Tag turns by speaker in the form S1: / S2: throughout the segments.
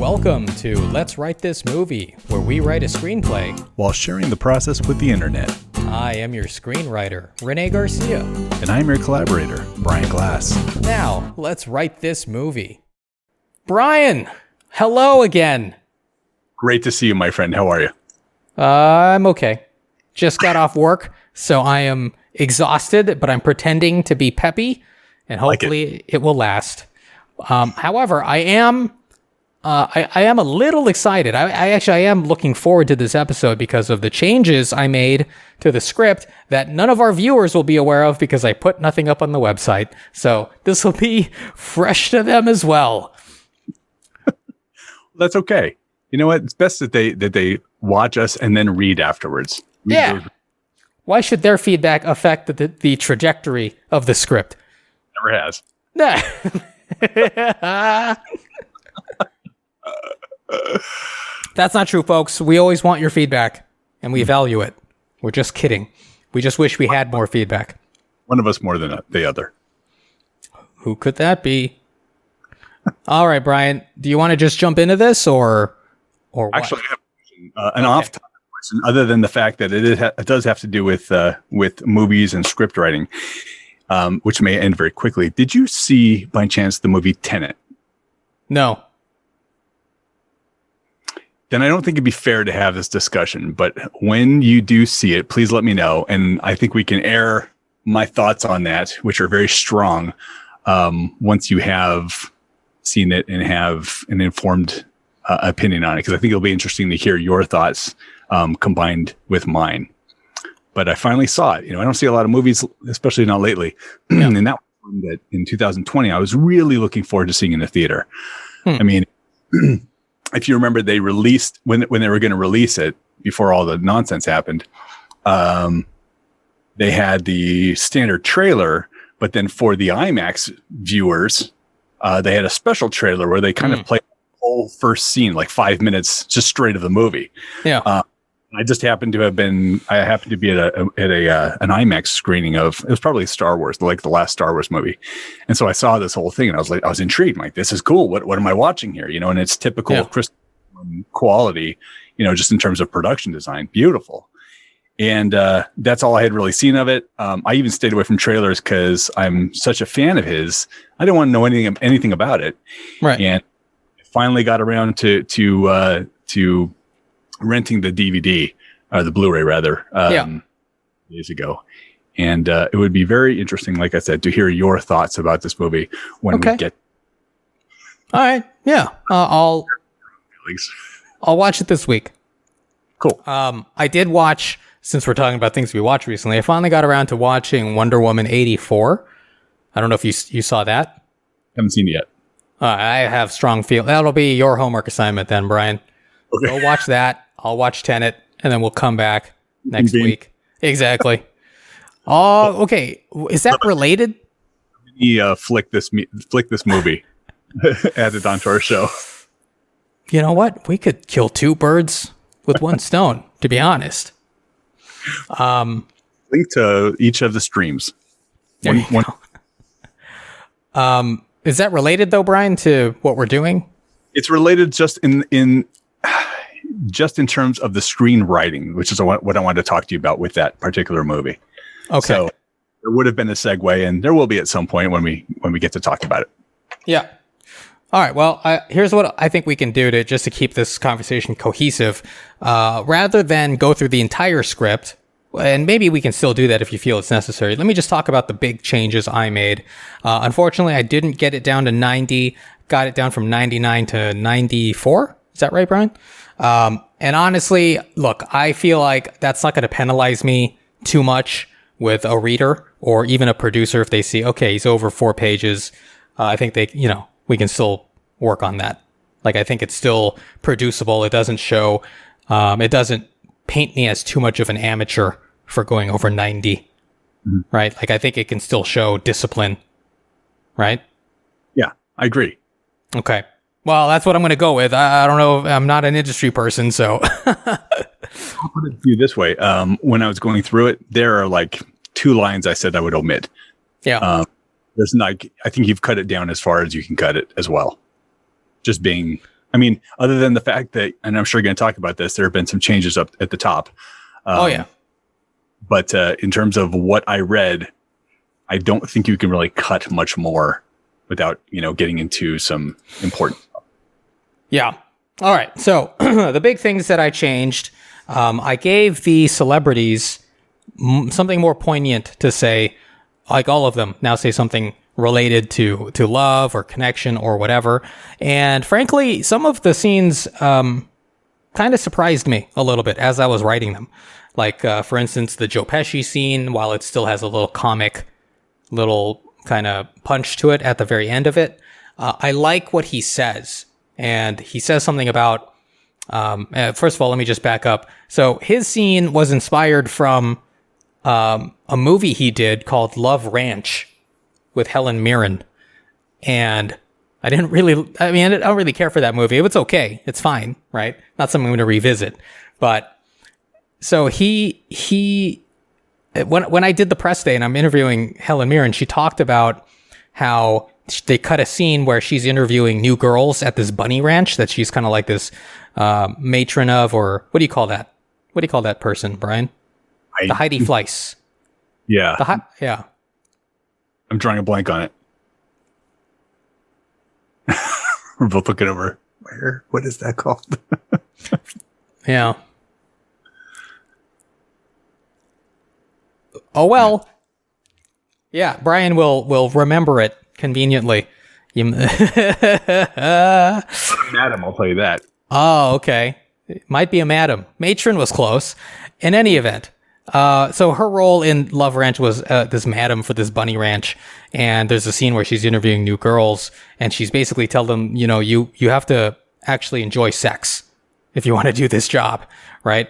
S1: Welcome to Let's Write This Movie, where we write a screenplay
S2: while sharing the process with the internet.
S1: I am your screenwriter, René Garcia.
S2: And I'm your collaborator, Brian Glass.
S1: Now, let's write this movie. Brian, hello again.
S2: Great to see you, my friend. How are you?
S1: I'm okay. Just got off work, so I am exhausted, but I'm pretending to be peppy, and hopefully it will last. However, I am a little excited. I am looking forward to this episode because of the changes I made to the script that none of our viewers will be aware of because I put nothing up on the website. So this will be fresh to them as well.
S2: That's okay. You know what? It's best that they watch us and then read afterwards.
S1: Yeah. Why should their feedback affect the trajectory of the script?
S2: Never has.
S1: That's not true, folks. We always want your feedback, and we value it. We're just kidding. We just wish we had more feedback.
S2: One of us more than the other.
S1: Who could that be? All right, Brian. Do you want to just jump into this, or what?
S2: Actually, I have an off-topic question, other than the fact that it does have to do with movies and script writing, which may end very quickly. Did you see, by chance, the movie Tenet?
S1: No.
S2: Then I don't think it'd be fair to have this discussion, but when you do see it, please let me know. And I think we can air my thoughts on that, which are very strong, once you have seen it and have an informed opinion on it. Because I think it'll be interesting to hear your thoughts combined with mine. But I finally saw it. I don't see a lot of movies, especially not lately. Yeah. And that one that in 2020, I was really looking forward to seeing in the theater. I mean, if you remember, they released when they were going to release it before all the nonsense happened. They had the standard trailer, but then for the IMAX viewers, they had a special trailer where they kind of played the whole first scene, like 5 minutes, just straight of the movie.
S1: Yeah.
S2: I happened to be at an IMAX screening of, it was probably Star Wars, like the last Star Wars movie. And so I saw this whole thing and I was intrigued. I'm like, this is cool. What am I watching here? And it's typical crystal quality, just in terms of production design, beautiful. And, that's all I had really seen of it. I even stayed away from trailers cause I'm such a fan of his. I didn't want to know anything about it.
S1: Right.
S2: And I finally got around to renting the DVD, the Blu-ray rather, days ago. And it would be very interesting, like I said, to hear your thoughts about this movie when we get.
S1: All right. Yeah. I'll watch it this week.
S2: Cool.
S1: I did watch, since we're talking about things we watched recently, I finally got around to watching Wonder Woman 84. I don't know if you saw that.
S2: Haven't seen it yet.
S1: I have strong feel. That'll be your homework assignment then, Brian. Okay. Go watch that. I'll watch Tenet, and then we'll come back next week. Exactly. Oh, okay. Is that related?
S2: Flick this movie, add it onto our show.
S1: You know what? We could kill two birds with one stone, to be honest.
S2: Link to each of the streams.
S1: Is that related though, Brian, to what we're doing?
S2: It's related just in terms of the screenwriting, which is what I wanted to talk to you about with that particular movie.
S1: Okay.
S2: So there would have been a segue, and there will be at some point when we get to talk about it.
S1: Yeah. All right. Well, here's what I think we can do to keep this conversation cohesive. Rather than go through the entire script, and maybe we can still do that if you feel it's necessary. Let me just talk about the big changes I made. Unfortunately, I didn't get it down to 90. Got it down from 99 to 94. Is that right, Brian? And honestly, look, I feel like that's not going to penalize me too much with a reader or even a producer if they see, okay, he's over 4 pages. I think we can still work on that. Like, I think it's still producible. It doesn't show, it doesn't paint me as too much of an amateur for going over 90, right? Like, I think it can still show discipline, right?
S2: Yeah, I agree.
S1: Okay. Well, that's what I'm going to go with. I don't know. I'm not an industry person, so.
S2: I'll put it to you this way. When I was going through it, there are like 2 lines I said I would omit.
S1: Yeah.
S2: There's not, I think you've cut it down as far as you can cut it as well. Just being I mean, other than the fact that, and I'm sure you're going to talk about this, there have been some changes up at the top.
S1: Oh yeah.
S2: But in terms of what I read, I don't think you can really cut much more without, getting into some important stuff.
S1: Yeah. All right. So the big things that I changed, I gave the celebrities something more poignant to say, like all of them now say something related to love or connection or whatever. And frankly, some of the scenes kind of surprised me a little bit as I was writing them. Like, for instance, the Joe Pesci scene, while it still has a little comic, little kind of punch to it at the very end of it, I like what he says. And he says something about, first of all, let me just back up. So his scene was inspired from a movie he did called Love Ranch with Helen Mirren. And I don't really care for that movie. It's okay. It's fine, right? Not something I'm going to revisit. But so when I did the press day and I'm interviewing Helen Mirren, she talked about how they cut a scene where she's interviewing new girls at this bunny ranch that she's kind of like this matron of, or what do you call that? What do you call that person, Brian? The Heidi Fleiss.
S2: Yeah.
S1: Yeah.
S2: I'm drawing a blank on it. We're both looking over. What is that called?
S1: Yeah. Oh, well. Yeah, Brian will remember it conveniently.
S2: Madam, I'll tell you that.
S1: Oh, okay. It might be a madam. Matron was close. In any event, so her role in Love Ranch was this madam for this bunny ranch, and there's a scene where she's interviewing new girls, and she's basically telling them, you have to actually enjoy sex if you want to do this job, right?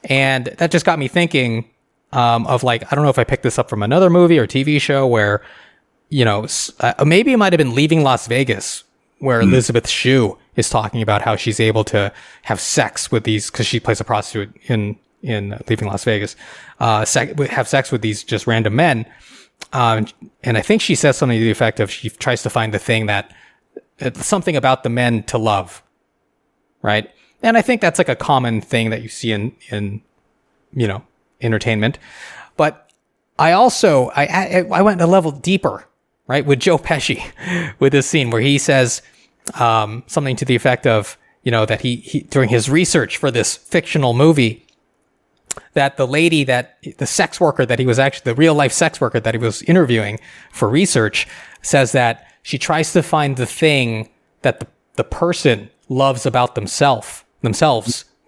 S1: And that just got me thinking of like, I don't know if I picked this up from another movie or TV show where, maybe it might have been Leaving Las Vegas, where Elizabeth Shue is talking about how she's able to have sex with these, because she plays a prostitute in Leaving Las Vegas, have sex with these just random men. And I think she says something to the effect of she tries to find the thing that, something about the men to love, right? And I think that's like a common thing that you see in entertainment. But I also, I went a level deeper, right, with Joe Pesci, with this scene where he says something to the effect of, that he during his research for this fictional movie, that the sex worker that he was actually, the real life sex worker that he was interviewing for research, says that she tries to find the thing that the person loves about themselves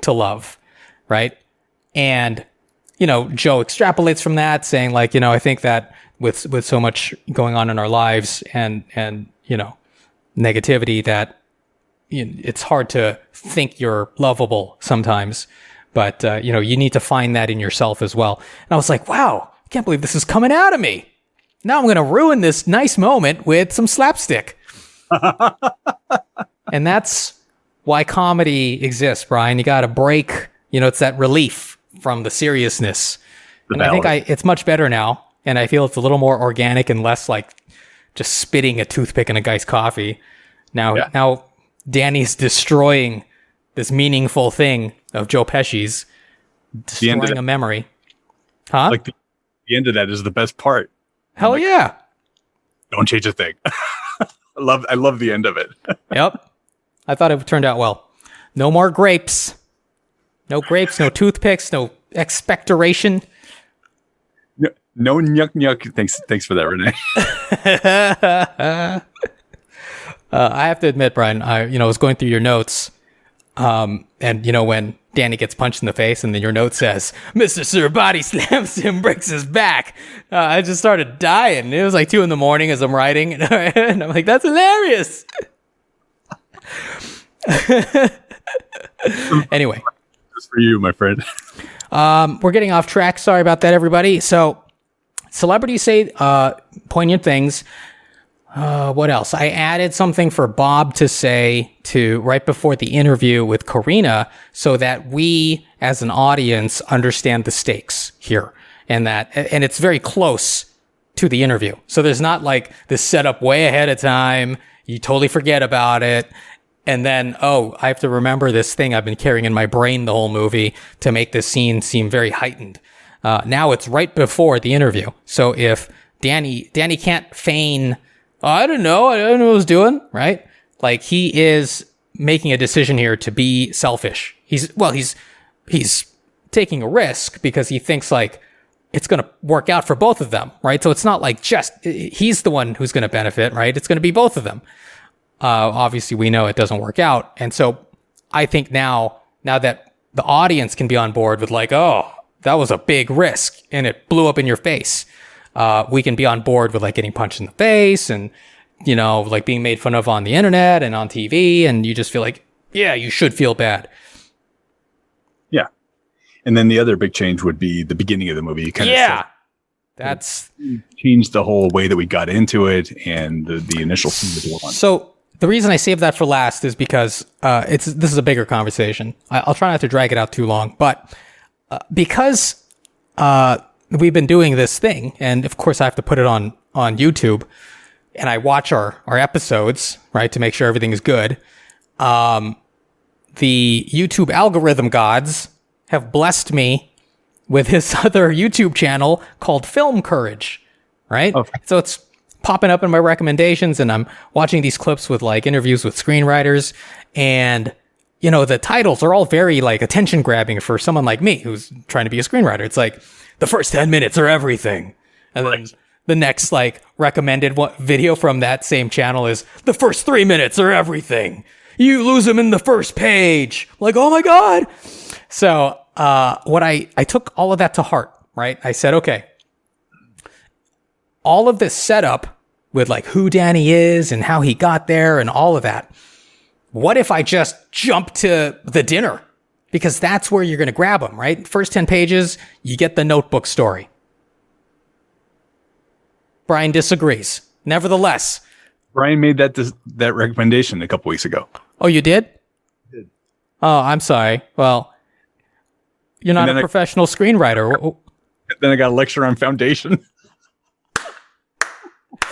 S1: to love, right? And, Joe extrapolates from that, saying like, I think that with so much going on in our lives and negativity, that it's hard to think you're lovable sometimes. But, you need to find that in yourself as well. And I was like, wow, I can't believe this is coming out of me. Now I'm going to ruin this nice moment with some slapstick. And that's why comedy exists, Brian. You got to break, it's that relief from the seriousness. And I think it's much better now. And I feel it's a little more organic and less like just spitting a toothpick in a guy's coffee. Now Danny's destroying this meaningful thing of Joe Pesci's, destroying a memory. Huh?
S2: Like the end of that is the best part.
S1: Hell yeah.
S2: Don't change a thing. I love the end of it.
S1: Yep. I thought it turned out well. No more grapes. No grapes, no toothpicks, no expectoration.
S2: No nyuk nyuk. Thanks for that, Renee.
S1: I have to admit, Brian, I was going through your notes, and when Danny gets punched in the face, and then your note says, "Mr. Sir body slams him, breaks his back." I just started dying. It was like 2 a.m. as I'm writing, and I'm like, "That's hilarious." Anyway,
S2: just for you, my friend.
S1: We're getting off track. Sorry about that, everybody. So, celebrities say poignant things. What else? I added something for Bob to say right before the interview with Karina, so that we as an audience understand the stakes here, and it's very close to the interview. So there's not like this setup way ahead of time. You totally forget about it. And then, oh, I have to remember this thing I've been carrying in my brain the whole movie to make this scene seem very heightened. Now it's right before the interview. So if Danny can't feign, oh, I don't know what I was doing, right? Like, he is making a decision here to be selfish. He's taking a risk because he thinks like it's going to work out for both of them, right? So it's not like just he's the one who's going to benefit, right? It's going to be both of them. Obviously we know it doesn't work out. And so I think now that the audience can be on board with like, oh, that was a big risk and it blew up in your face. We can be on board with like getting punched in the face and, you know, like being made fun of on the internet and on TV. And you just feel like, yeah, you should feel bad.
S2: Yeah. And then the other big change would be the beginning of the movie.
S1: That's
S2: changed the whole way that we got into it and the initial scene was one.
S1: So the reason I saved that for last is because this is a bigger conversation. I'll try not to drag it out too long, but because we've been doing this thing, and of course I have to put it on YouTube, and I watch our episodes, right, to make sure everything is good. The YouTube algorithm gods have blessed me with his other YouTube channel called Film Courage, right? Okay. So it's popping up in my recommendations, and I'm watching these clips with like interviews with screenwriters, and you know, the titles are all very like attention grabbing for someone like me who's trying to be a screenwriter. It's like the first 10 minutes are everything. And then the next like recommended video from that same channel is the first 3 minutes are everything. You lose them in the first page. Like, oh my God. So, what I took all of that to heart, right? I said, okay, all of this setup with like who Danny is and how he got there and all of that. What if I just jump to the dinner? Because that's where you're going to grab them, right? First 10 pages, you get the notebook story. Brian disagrees. Nevertheless.
S2: Brian made that recommendation a couple weeks ago.
S1: Oh, you did?
S2: I did.
S1: Oh, I'm sorry. Well, you're not a professional screenwriter.
S2: Then I got a lecture on foundation.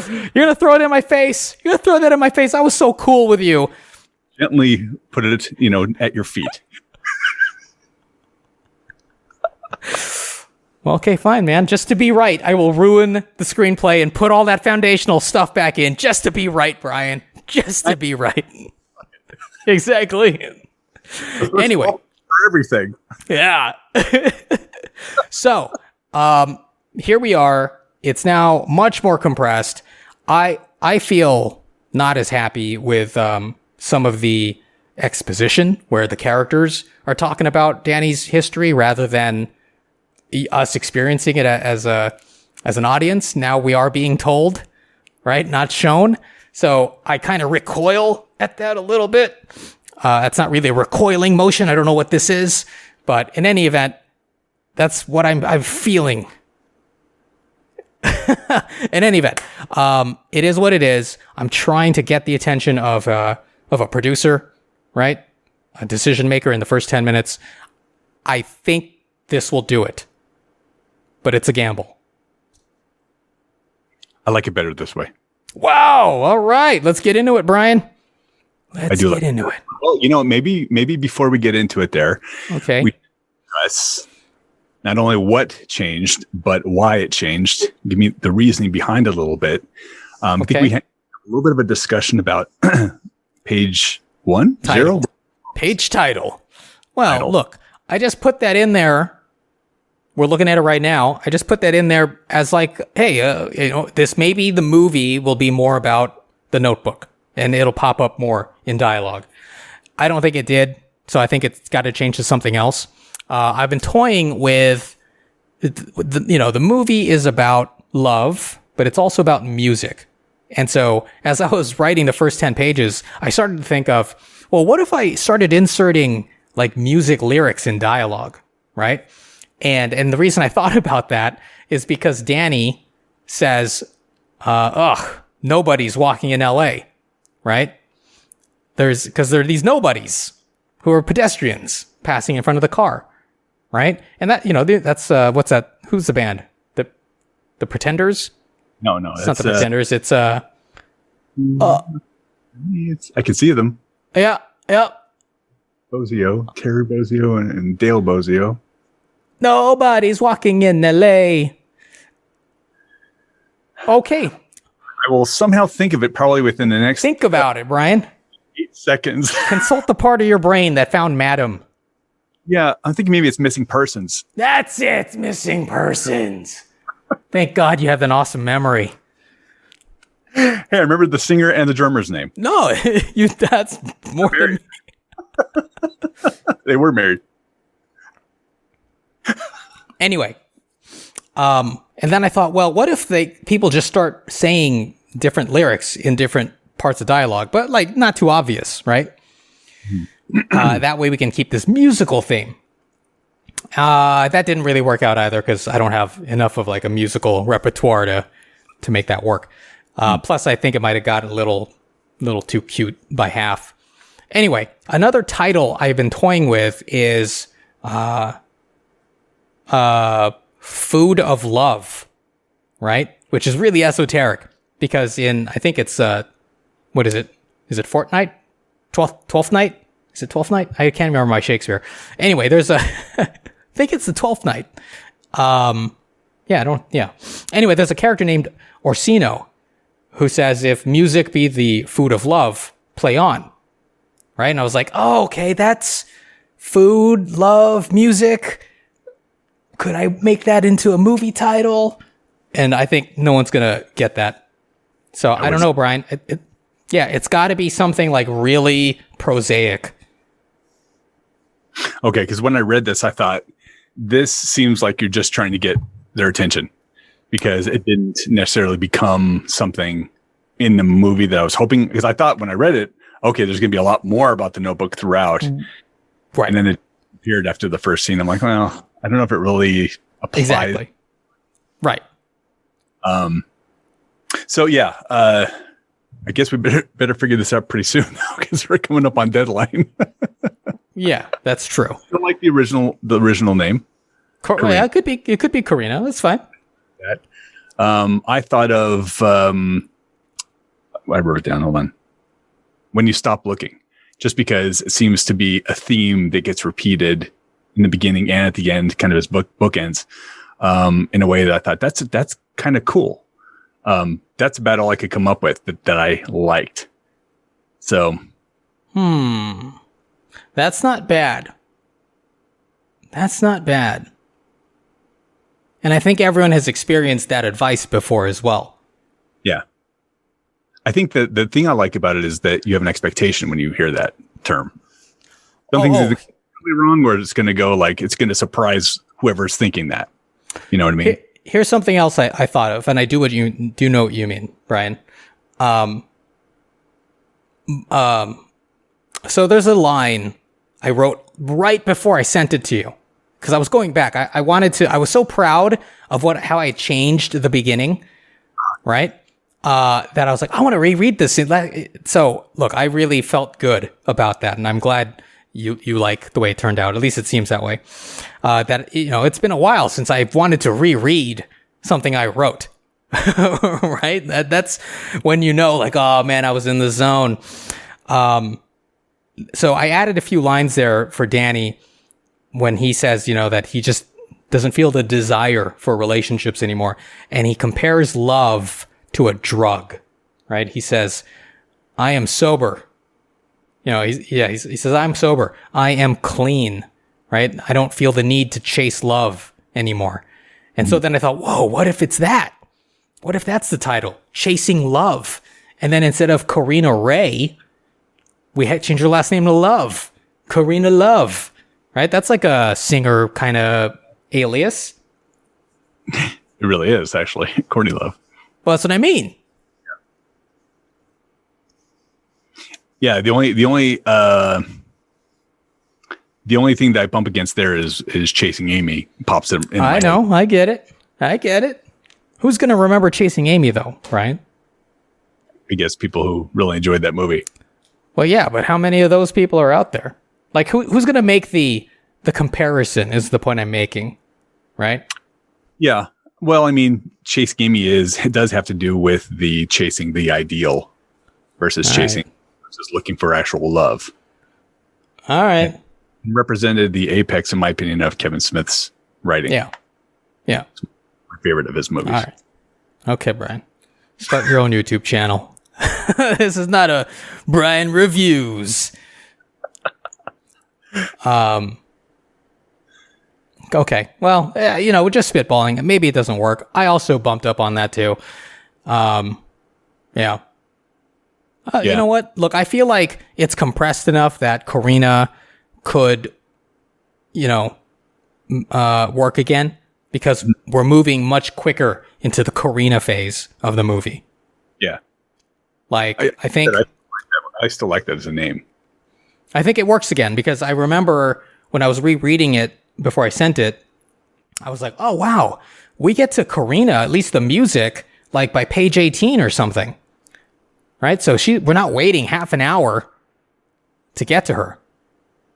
S1: You're going to throw it in my face. You're going to throw that in my face. I was so cool with you.
S2: Gently put it, at your feet.
S1: Well, okay, fine, man. Just to be right, I will ruin the screenplay and put all that foundational stuff back in just to be right, Brian. Just to be right. Exactly. Anyway.
S2: For everything.
S1: Yeah. So, here we are. It's now much more compressed. I feel not as happy with some of the exposition where the characters are talking about Danny's history rather than us experiencing it as an audience. Now we are being told, right? Not shown. So I kind of recoil at that a little bit. That's not really a recoiling motion. I don't know what this is, but in any event, that's what I'm feeling. In any event, it is what it is. I'm trying to get the attention of a producer, right? A decision maker in the first 10 minutes. I think this will do it, but it's a gamble.
S2: I like it better this way.
S1: Wow. All right. Let's get into it, Brian. Let's get into it.
S2: Well, maybe before we get into it there,
S1: okay,
S2: we discuss not only what changed, but why it changed. Give me the reasoning behind it a little bit. I think we had a little bit of a discussion about page 1,
S1: title. 0? Page title. Well, look, I just put that in there. We're looking at it right now. I just put that in there as like, hey, this maybe the movie will be more about the Notebook and it'll pop up more in dialogue. I don't think it did, so I think it's got to change to something else. I've been toying with, the movie is about love, but it's also about music. And so as I was writing the first 10 pages, I started to think of, well, what if I started inserting like music lyrics in dialogue, right? And the reason I thought about that is because Danny says, nobody's walking in LA, right? Because there are these nobodies who are pedestrians passing in front of the car, right? And that, that's, what's that? Who's the band? The Pretenders?
S2: No,
S1: it's not the Pretenders. It's
S2: I can see them.
S1: Yeah, yeah.
S2: Bozio, Terry Bozio, and Dale Bozio.
S1: Nobody's walking in LA. Okay.
S2: I will somehow think of it probably within the next...
S1: Think about it, Brian.
S2: 8 seconds.
S1: Consult the part of your brain that found Madam.
S2: Yeah, I'm thinking maybe it's Missing Persons.
S1: That's it, Missing Persons. Thank God you have an awesome memory.
S2: Hey, I remember the singer and the drummer's name.
S1: No, that's more than me.
S2: They were married.
S1: Anyway, and then I thought, well, what if people just start saying different lyrics in different parts of dialogue, but like not too obvious, right? That way we can keep this musical theme. That didn't really work out either because I don't have enough of like a musical repertoire to make that work. Plus, I think it might have gotten a little too cute by half. Anyway, another title I've been toying with is Food of Love, right? Which is really esoteric because I think it's, what is it? Is it Fortnite? 12th night? Is it 12th night? I can't remember my Shakespeare. Anyway, there's I think it's the 12th night. Anyway, there's a character named Orsino who says, if music be the food of love, play on. Right? And I was like, oh, okay, that's food, love, music. Could I make that into a movie title? And I think no one's going to get that. So I don't know, Brian. It's got to be something like really prosaic.
S2: Okay, because when I read this, I thought, this seems like you're just trying to get their attention because it didn't necessarily become something in the movie that I was hoping. Because I thought when I read it, okay, there's going to be a lot more about the Notebook throughout.
S1: Right.
S2: And then it appeared after the first scene. I'm like, well, I don't know if it really applies.
S1: Exactly. Right.
S2: So yeah, I guess we better figure this out pretty soon now because we're coming up on deadline.
S1: Yeah, that's true.
S2: I like the original name.
S1: Yeah, it could be Karina. That's fine.
S2: I thought of I wrote it down. Hold on. When You Stop Looking, just because it seems to be a theme that gets repeated in the beginning and at the end, kind of as bookends, in a way that I thought that's kind of cool. That's about all I could come up with that I liked. So,
S1: that's not bad. That's not bad. And I think everyone has experienced that advice before as well.
S2: Yeah. I think that the thing I like about it is that you have an expectation when you hear that term. Something's either completely wrong or it's going to go like, it's going to surprise whoever's thinking that. You know what I mean?
S1: Here's something else I thought of, and I do know what you mean, Brian. So there's a line I wrote right before I sent it to you because I was going back. I was so proud of how I changed the beginning, right? That I was like, I want to reread this. So look, I really felt good about that, and I'm glad you like the way it turned out. At least it seems that way. That, it's been a while since I've wanted to reread something I wrote. Right? That's when like, oh man, I was in the zone. So I added a few lines there for Danny when he says, that he just doesn't feel the desire for relationships anymore. And he compares love to a drug, right? He says, I am sober. He says, I'm sober. I am clean, right? I don't feel the need to chase love anymore. And so then I thought, whoa, what if it's that? What if that's the title? Chasing Love. And then instead of Karina Ray, we had changed her last name to Love. Karina Love, right? That's like a singer kind of alias.
S2: It really is, actually. Courtney Love.
S1: Well, that's what I mean.
S2: Yeah, the only thing that I bump against there is Chasing Amy pops in my head.
S1: I know, I get it. Who's gonna remember Chasing Amy though, Brian?
S2: I guess people who really enjoyed that movie.
S1: Well, yeah, but how many of those people are out there? Like, who's gonna make the comparison? Is the point I'm making, right?
S2: Yeah. Well, I mean, Chasing Amy it does have to do with chasing the ideal versus chasing just looking for actual love.
S1: All right.
S2: And represented the apex, in my opinion, of Kevin Smith's writing.
S1: Yeah. Yeah.
S2: It's my favorite of his movies.
S1: All right. Okay, Brian. Start your own YouTube channel. This is not a Brian Reviews. Okay. Well, we're just spitballing. Maybe it doesn't work. I also bumped up on that too. Yeah. You know what? Look, I feel like it's compressed enough that Karina could, work again, because we're moving much quicker into the Karina phase of the movie.
S2: Yeah.
S1: Like, I think
S2: I still like that as a name.
S1: I think it works again, because I remember when I was rereading it before I sent it, I was like, oh, wow, we get to Karina, at least the music, like by page 18 or something. Right? So we're not waiting half an hour to get to her.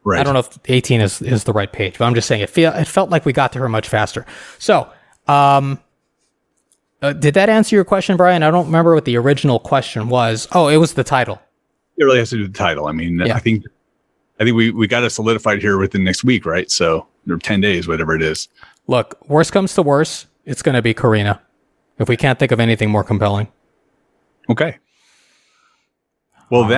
S2: Right.
S1: I don't know if 18 is the right page, but I'm just saying it felt like we got to her much faster. So, did that answer your question, Brian? I don't remember what the original question was. Oh, it was the title.
S2: It really has to do with the title. I mean, yeah. I think we got it solidified here within next week, right? So, or 10 days, whatever it is.
S1: Look, worst comes to worst, it's going to be Karina, if we can't think of anything more compelling.
S2: Okay. Well,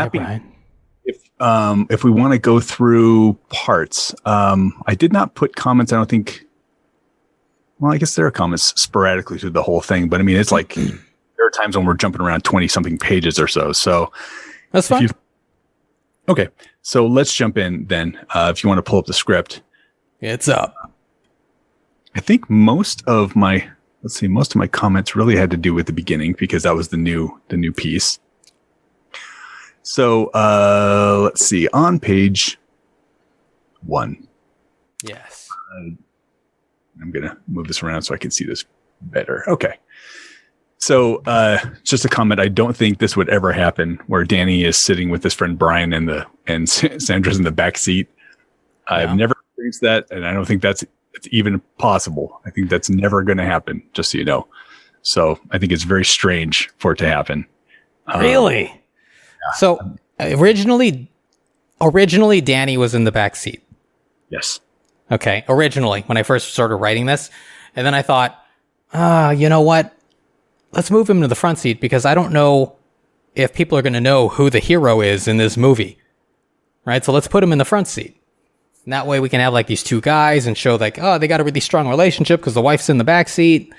S2: if we want to go through parts, I did not put comments. I don't think. Well, I guess there are comments sporadically through the whole thing, but I mean, it's like there are times when we're jumping around 20 something pages or so. So
S1: that's fine.
S2: Okay, so let's jump in then. If you want to pull up the script,
S1: it's up.
S2: I think most of my comments really had to do with the beginning, because that was the new piece. So let's see, on page 1.
S1: Yes.
S2: I'm going to move this around so I can see this better. Okay. So just a comment. I don't think this would ever happen, where Danny is sitting with his friend Brian and Sandra's in the back seat. I've never experienced that, and I don't think it's even possible. I think that's never going to happen, just so you know. So I think it's very strange for it to happen.
S1: Really? Yeah. So originally Danny was in the back seat.
S2: Yes.
S1: Okay. Originally, when I first started writing this, and then I thought, you know what? Let's move him to the front seat, because I don't know if people are going to know who the hero is in this movie. Right? So let's put him in the front seat. And that way we can have like these two guys and show like, oh, they got a really strong relationship because the wife's in the back seat.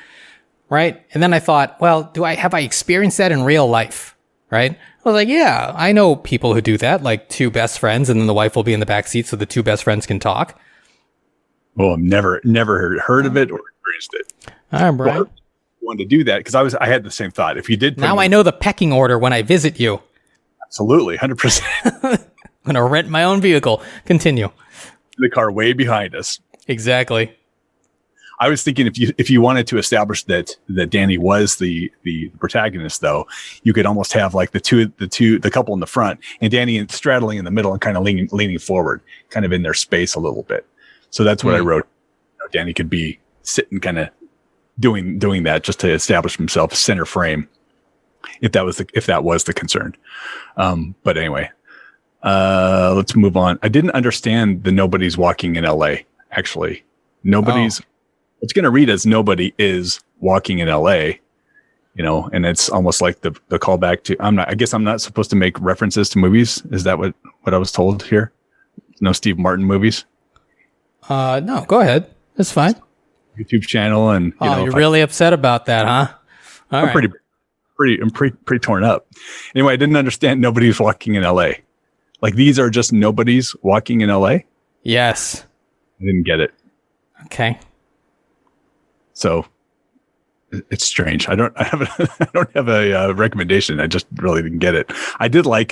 S1: Right? And then I thought, well, have I experienced that in real life? Right? I was like, yeah, I know people who do that, like two best friends, and then the wife will be in the back seat so the two best friends can talk.
S2: Well, I've never heard of it or experienced it.
S1: All right, Brian.
S2: Well, I wanted to do that because I had the same thought. If you did,
S1: now I know the pecking order when I visit you.
S2: Absolutely, 100%.
S1: I'm gonna rent my own vehicle. Continue.
S2: The car way behind us.
S1: Exactly.
S2: I was thinking if you wanted to establish that Danny was the protagonist, though, you could almost have like the couple in the front and Danny straddling in the middle and kind of leaning forward, kind of in their space a little bit. So that's what I wrote. Danny could be sitting, kind of doing that just to establish himself center frame, if that was the concern. But anyway, let's move on. I didn't understand the nobody's walking in LA. Actually, nobody's. Oh. It's going to read as nobody is walking in LA, and it's almost like the callback to, I guess I'm not supposed to make references to movies. Is that what I was told here? No Steve Martin movies?
S1: No, go ahead. It's fine.
S2: YouTube channel. And
S1: you're really upset about that, huh?
S2: I'm pretty torn up. Anyway, I didn't understand nobody's walking in LA. Like, these are just nobodies walking in LA?
S1: Yes.
S2: I didn't get it.
S1: Okay.
S2: So it's strange. I don't have a recommendation. I just really didn't get it. I did like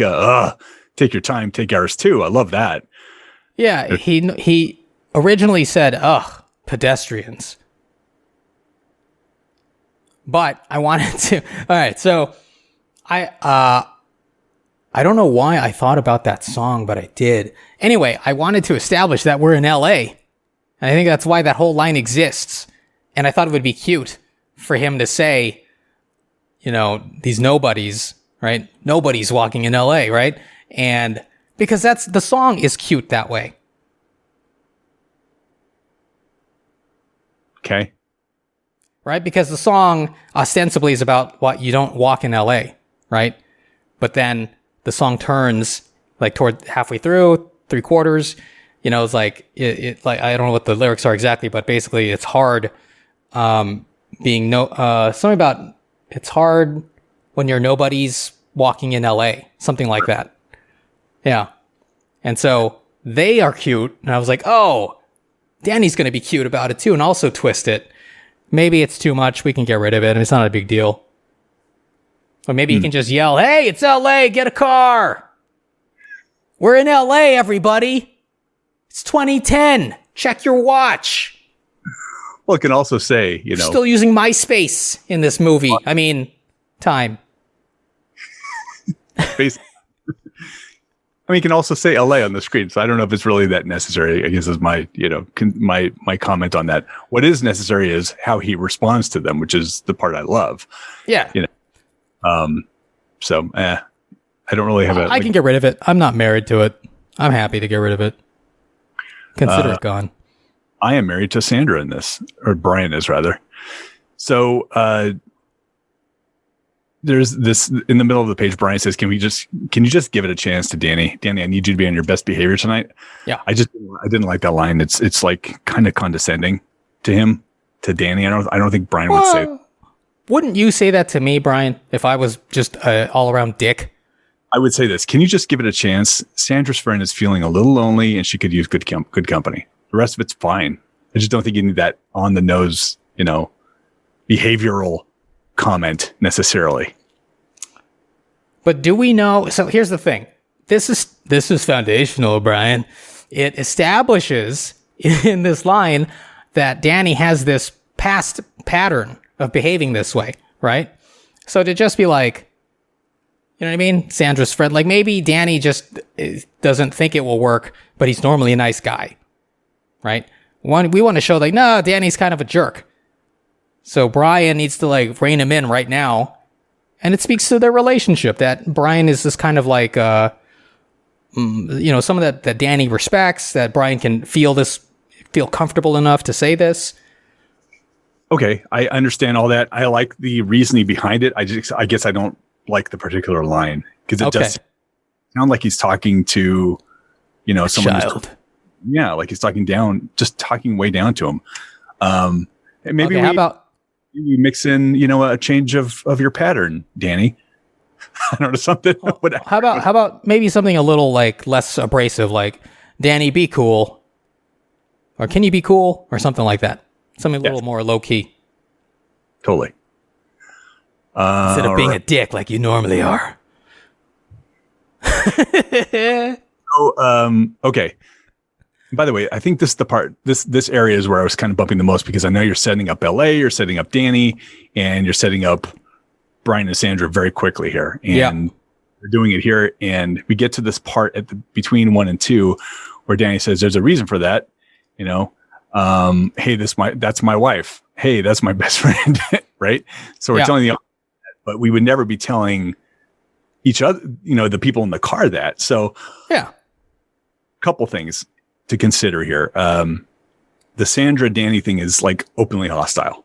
S2: take your time, take ours too. I love that.
S1: Yeah, he originally said, pedestrians. But I wanted to. All right, so I don't know why I thought about that song, but I did. Anyway, I wanted to establish that we're in LA. And I think that's why that whole line exists. And I thought it would be cute for him to say, these nobodies, right? Nobody's walking in LA, right? And because the song is cute that way.
S2: Okay.
S1: Right? Because the song ostensibly is about what you don't walk in LA, right? But then the song turns like toward halfway through, 3/4. It's like it like I don't know what the lyrics are exactly, but basically it's hard being something about it's hard when you're nobody's walking in LA, something like that. Yeah. And so they are cute, and I was like, "Oh, Danny's going to be cute about it too and also twist it. Maybe it's too much. We can get rid of it. It's not a big deal." Or maybe he can just yell, "Hey, it's LA, get a car. We're in LA, everybody. It's 2010. Check your watch."
S2: Well, it can also say,
S1: Still using MySpace in this movie. I mean, time.
S2: I mean, you can also say LA on the screen, so I don't know if it's really that necessary. I guess is my, my comment on that. What is necessary is how he responds to them, which is the part I love.
S1: Yeah.
S2: So I don't really have
S1: I can get rid of it. I'm not married to it. I'm happy to get rid of it. Consider it gone.
S2: I am married to Sandra in this, or Brian is rather. So there's this in the middle of the page. Brian says, can you just give it a chance to Danny? Danny, I need you to be on your best behavior tonight.
S1: Yeah.
S2: I didn't like that line. It's like kind of condescending to Danny. I don't think Brian would say.
S1: Wouldn't you say that to me, Brian, if I was just an all-around dick?
S2: I would say this. Can you just give it a chance? Sandra's friend is feeling a little lonely and she could use good company. The rest of it's fine. I just don't think you need that on the nose, behavioral comment necessarily.
S1: But do we know? So here's the thing. This is foundational, Brian. It establishes in this line that Danny has this past pattern of behaving this way, right? So to just be like, you know what I mean? Sandra's friend, like maybe Danny just doesn't think it will work, but he's normally a nice guy, right? We want to show like, no, Danny's kind of a jerk. So Brian needs to like rein him in right now. And it speaks to their relationship that Brian is this kind of like, someone that Danny respects, that Brian can feel comfortable enough to say this.
S2: Okay, I understand all that. I like the reasoning behind it. I guess I don't like the particular line because it does sound like he's talking to, someone.
S1: Child.
S2: Yeah, like he's talking way down to him. And maybe
S1: how about
S2: we mix in, a change of your pattern, Danny. I don't know, something.
S1: How about maybe something a little like less abrasive, like Danny, be cool, or can you be cool, or something like that. Something a little more low key.
S2: Totally.
S1: Instead of being a dick like you normally are.
S2: Okay. By the way, I think this is the part, this area is where I was kind of bumping the most because I know you're setting up LA, you're setting up Danny, and you're setting up Brian and Sandra very quickly here. And we're doing it here. And we get to this part between 1 and 2 where Danny says, there's a reason for that. Hey, that's my wife. Hey, that's my best friend. Right. So we're telling but we would never be telling each other, the people in the car that. So couple things to consider here. The Sandra Danny thing is like openly hostile.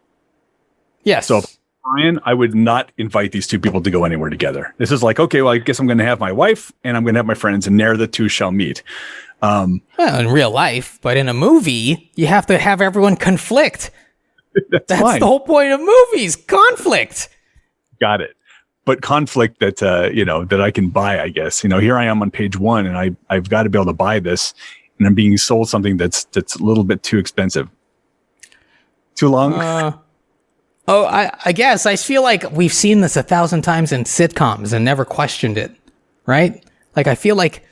S1: Yes.
S2: So Brian, I would not invite these two people to go anywhere together. This is like, okay, well, I guess I'm going to have my wife and I'm going to have my friends, and there the two shall meet.
S1: Well, in real life, but in a movie, you have to have everyone conflict. That's
S2: fine.
S1: The whole point of movies, conflict.
S2: Got it. But conflict that, that I can buy, I guess. Here I am on page 1 and I've got to be able to buy this, and I'm being sold something that's a little bit too expensive. Too long?
S1: I guess. I feel like we've seen this 1,000 times in sitcoms and never questioned it, right? Like, I feel like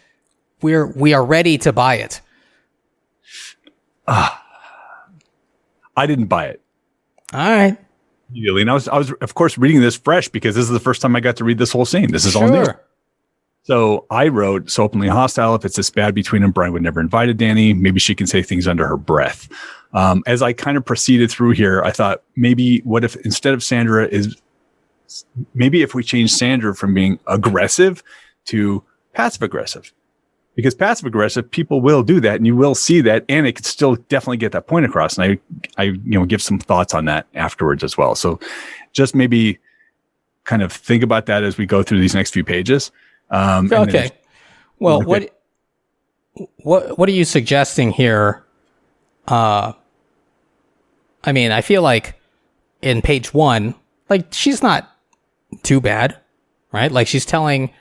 S1: we are ready to buy it.
S2: I didn't buy it.
S1: All right.
S2: Immediately. And I was of course reading this fresh because this is the first time I got to read this whole scene. This is all new. So I wrote, so openly hostile. If it's this bad between them, Brian would never invited Danny. Maybe she can say things under her breath. As I kind of proceeded through here, I thought maybe what if instead of maybe if we change Sandra from being aggressive to passive aggressive. Because passive aggressive, people will do that, and you will see that, and it could still definitely get that point across. And I give some thoughts on that afterwards as well. So just maybe kind of think about that as we go through these next few pages.
S1: Okay. Well, what are you suggesting here? I mean, I feel like in page 1, like she's not too bad, right? Like she's telling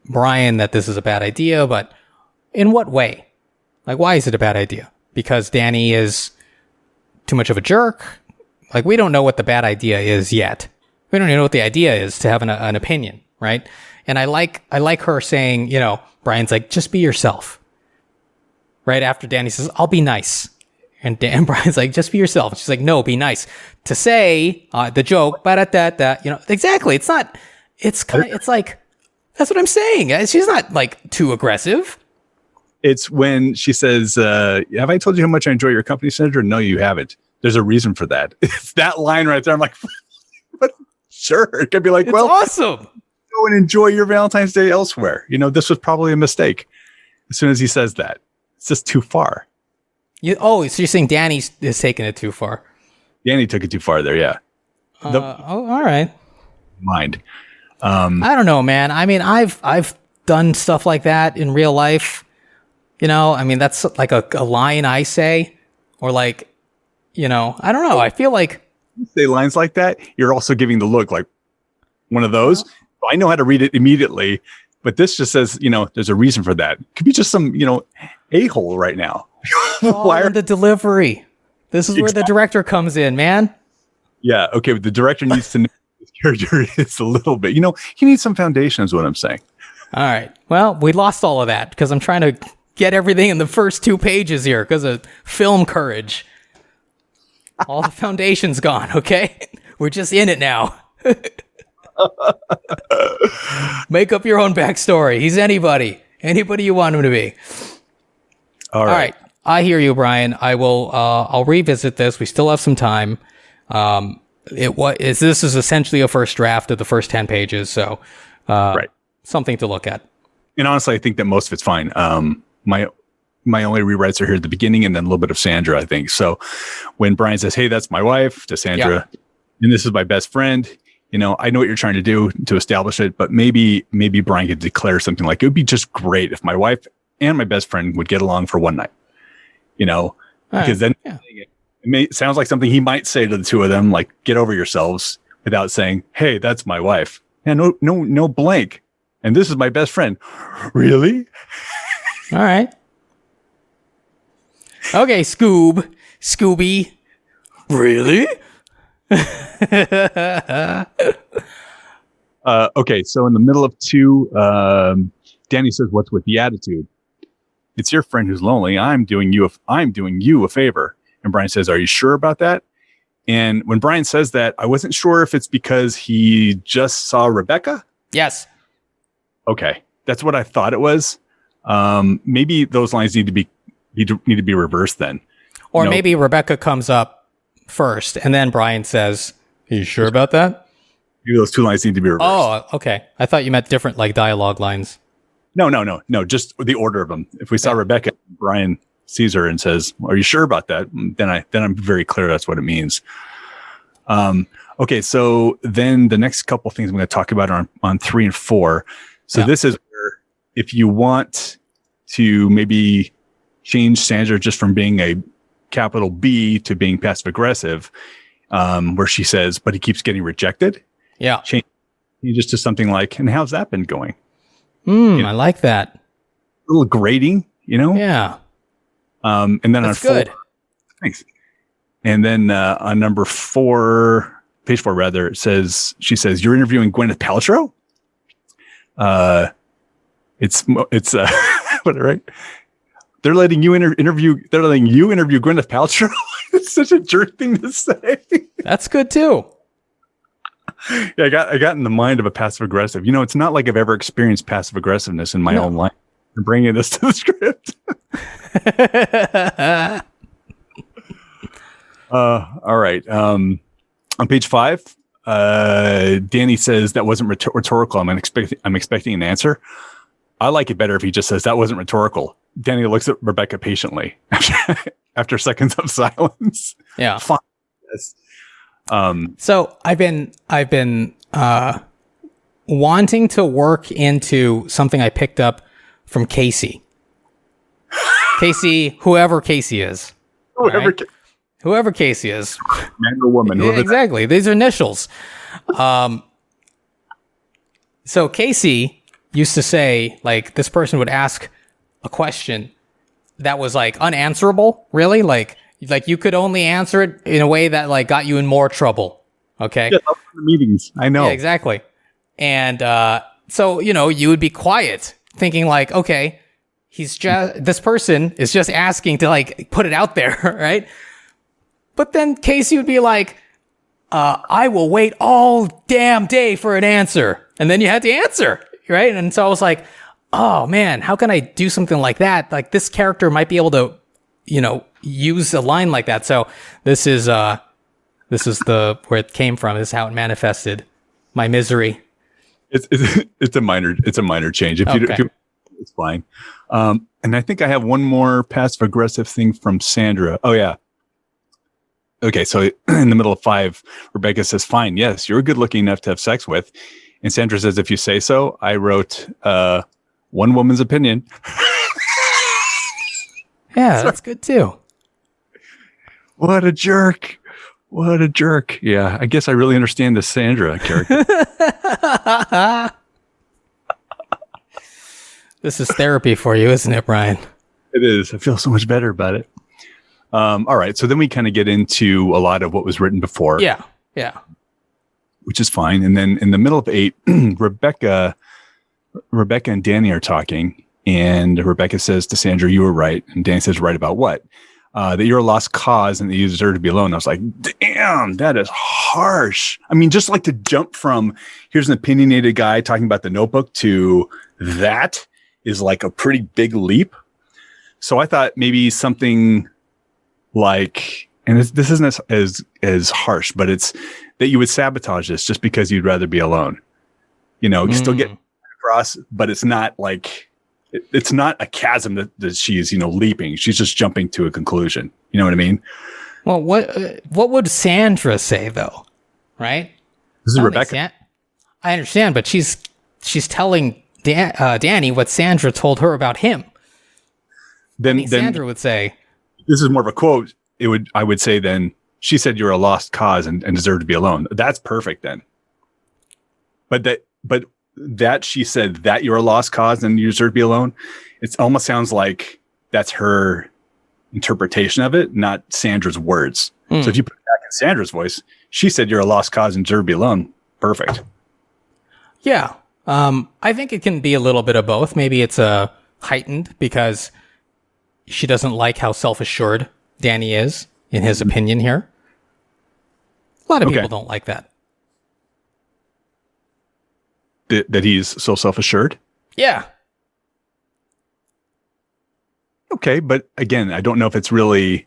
S1: Brian that this is a bad idea, but in what way? Like, why is it a bad idea? Because Danny is too much of a jerk? Like, we don't know what the bad idea is yet. We don't even know what the idea is to have an opinion, right? And I like her saying, Brian's like, just be yourself. Right after Danny says, I'll be nice. And Brian's like, just be yourself. And she's like, no, be nice. To say the joke, exactly. It's not, it's like, that's what I'm saying, guys. She's not like too aggressive.
S2: It's when she says, have I told you how much I enjoy your company, Senator? No, you haven't. There's a reason for that. It's that line right there. I'm like, what? Sure. It could be like,
S1: it's awesome.
S2: Go and enjoy your Valentine's Day elsewhere. This was probably a mistake. As soon as he says that, it's just too far.
S1: So you're saying Danny is taking it too far?
S2: Danny took it too far there, yeah.
S1: All right.
S2: Mind.
S1: I don't know, man. I mean, I've done stuff like that in real life. I mean, that's like a line I say, or like, I don't know. I feel like
S2: you say lines like that, you're also giving the look like one of those. I know how to read it immediately, but this just says, there's a reason for that. It could be just some, a-hole right now.
S1: Why the delivery? This is where the director comes in, man.
S2: Yeah. Okay. But the director needs to know his character is a little bit, he needs some foundation is what I'm saying.
S1: All right. Well, we lost all of that because I'm trying to get everything in the first 2 pages here because of film courage. All the foundation's gone. Okay. We're just in it now. Make up your own backstory. He's anybody you want him to be. All right. I hear you, Brian. I'll revisit this. We still have some time. This is essentially a first draft of the first 10 pages. So,
S2: right.
S1: Something to look at. And
S2: honestly, I think that most of it's fine. My only rewrites are here at the beginning and then a little bit of Sandra, I think. So when Brian says, hey, that's my wife, to Sandra, and this is my best friend, I know what you're trying to do to establish it, but maybe Brian could declare something like, it would be just great if my wife and my best friend would get along for one night, because then it sounds like something he might say to the two of them, like, get over yourselves, without saying, hey, that's my wife. And no blank. And this is my best friend. Really?
S1: All right. Okay, Scooby. Really?
S2: Okay, so in the middle of 2, Danny says, what's with the attitude? It's your friend who's lonely. I'm doing you a favor. And Brian says, are you sure about that? And when Brian says that, I wasn't sure if it's because he just saw Rebecca.
S1: Yes.
S2: Okay. That's what I thought it was. Maybe those lines need to be reversed then.
S1: Or maybe Rebecca comes up first and then Brian says, are you sure about that?
S2: Maybe those 2 lines need to be reversed.
S1: Oh, okay. I thought you meant different like dialogue lines.
S2: No. Just the order of them. If we saw Rebecca, Brian sees her and says, are you sure about that? Then I'm very clear that's what it means. Okay. So then the next couple things I'm going to talk about are on 3 and 4. So this is where, if you want to maybe change Sandra just from being a capital B to being passive aggressive, where she says, but he keeps getting rejected.
S1: Yeah.
S2: Change just to something like, and how's that been going?
S1: I like that.
S2: A little grating,
S1: Yeah.
S2: And then
S1: that's
S2: on 4,
S1: good.
S2: Thanks. And then on number 4, page 4 rather, she says, you're interviewing Gwyneth Paltrow? It's what, right? They're letting you interview Gwyneth Paltrow. It's such a jerk thing to say.
S1: That's good too.
S2: Yeah, I got in the mind of a passive aggressive. It's not like I've ever experienced passive aggressiveness in my own life. I'm bringing this to the script. All right. On page 5, Danny says that wasn't rhetorical. I'm expecting an answer. I like it better if he just says that wasn't rhetorical. Danny looks at Rebecca patiently after seconds of silence.
S1: Yeah.
S2: Fine. Yes.
S1: So I've been wanting to work into something I picked up from Casey. Casey, whoever Casey is.
S2: Whoever,
S1: right? Whoever Casey is.
S2: man or woman.
S1: Yeah, exactly. These are initials. So Casey used to say, like, this person would ask a question that was like unanswerable, really. Like you could only answer it in a way that like got you in more trouble. Okay.
S2: Yeah, that's the meetings. I know.
S1: Yeah, exactly. And so, you would be quiet thinking like, okay, this person is just asking to like put it out there. Right. But then Casey would be like, I will wait all damn day for an answer. And then you had to answer. Right. And so I was like, oh man, how can I do something like that? Like this character might be able to, use a line like that. So this is where it came from. This is how it manifested my misery.
S2: It's a minor change. If you, it's fine. And I think I have one more passive aggressive thing from Sandra. Oh yeah. Okay. So in the middle of 5, Rebecca says, fine. Yes. You're good looking enough to have sex with. And Sandra says, if you say so. I wrote, one woman's opinion.
S1: Yeah, that's good too.
S2: What a jerk. What a jerk. Yeah, I guess I really understand the Sandra character.
S1: This is therapy for you, isn't it, Brian?
S2: It is. I feel so much better about it. All right. So then we kind of get into a lot of what was written before.
S1: Yeah. Yeah.
S2: Which is fine. And then in the middle of 8, Rebecca and Danny are talking, and Rebecca says to Sandra, you were right. And Danny says, right about what? That you're a lost cause and that you deserve to be alone. I was like, damn, that is harsh. I mean, just like to jump from here's an opinionated guy talking about the Notebook to that is like a pretty big leap. So I thought maybe something like, and this isn't as harsh, but it's that you would sabotage this just because you'd rather be alone. You still get across, but it's not like, it's not a chasm that she's, leaping. She's just jumping to a conclusion. You know what I mean?
S1: Well, what would Sandra say though? Right?
S2: This is Rebecca.
S1: I understand, but she's telling Danny what Sandra told her about him. Then Sandra would say,
S2: this is more of a quote. I would say then she said you're a lost cause and deserve to be alone. That's perfect then. But that she said that you're a lost cause and you deserve to be alone. It almost sounds like that's her interpretation of it, not Sandra's words. So if you put it back in Sandra's voice, she said you're a lost cause and deserve to be alone. Perfect.
S1: Yeah. I think it can be a little bit of both. Maybe it's heightened because she doesn't like how self-assured Danny is in his opinion here. A lot of people don't like that.
S2: That he's so self-assured?
S1: Yeah.
S2: Okay, but again, I don't know if it's really...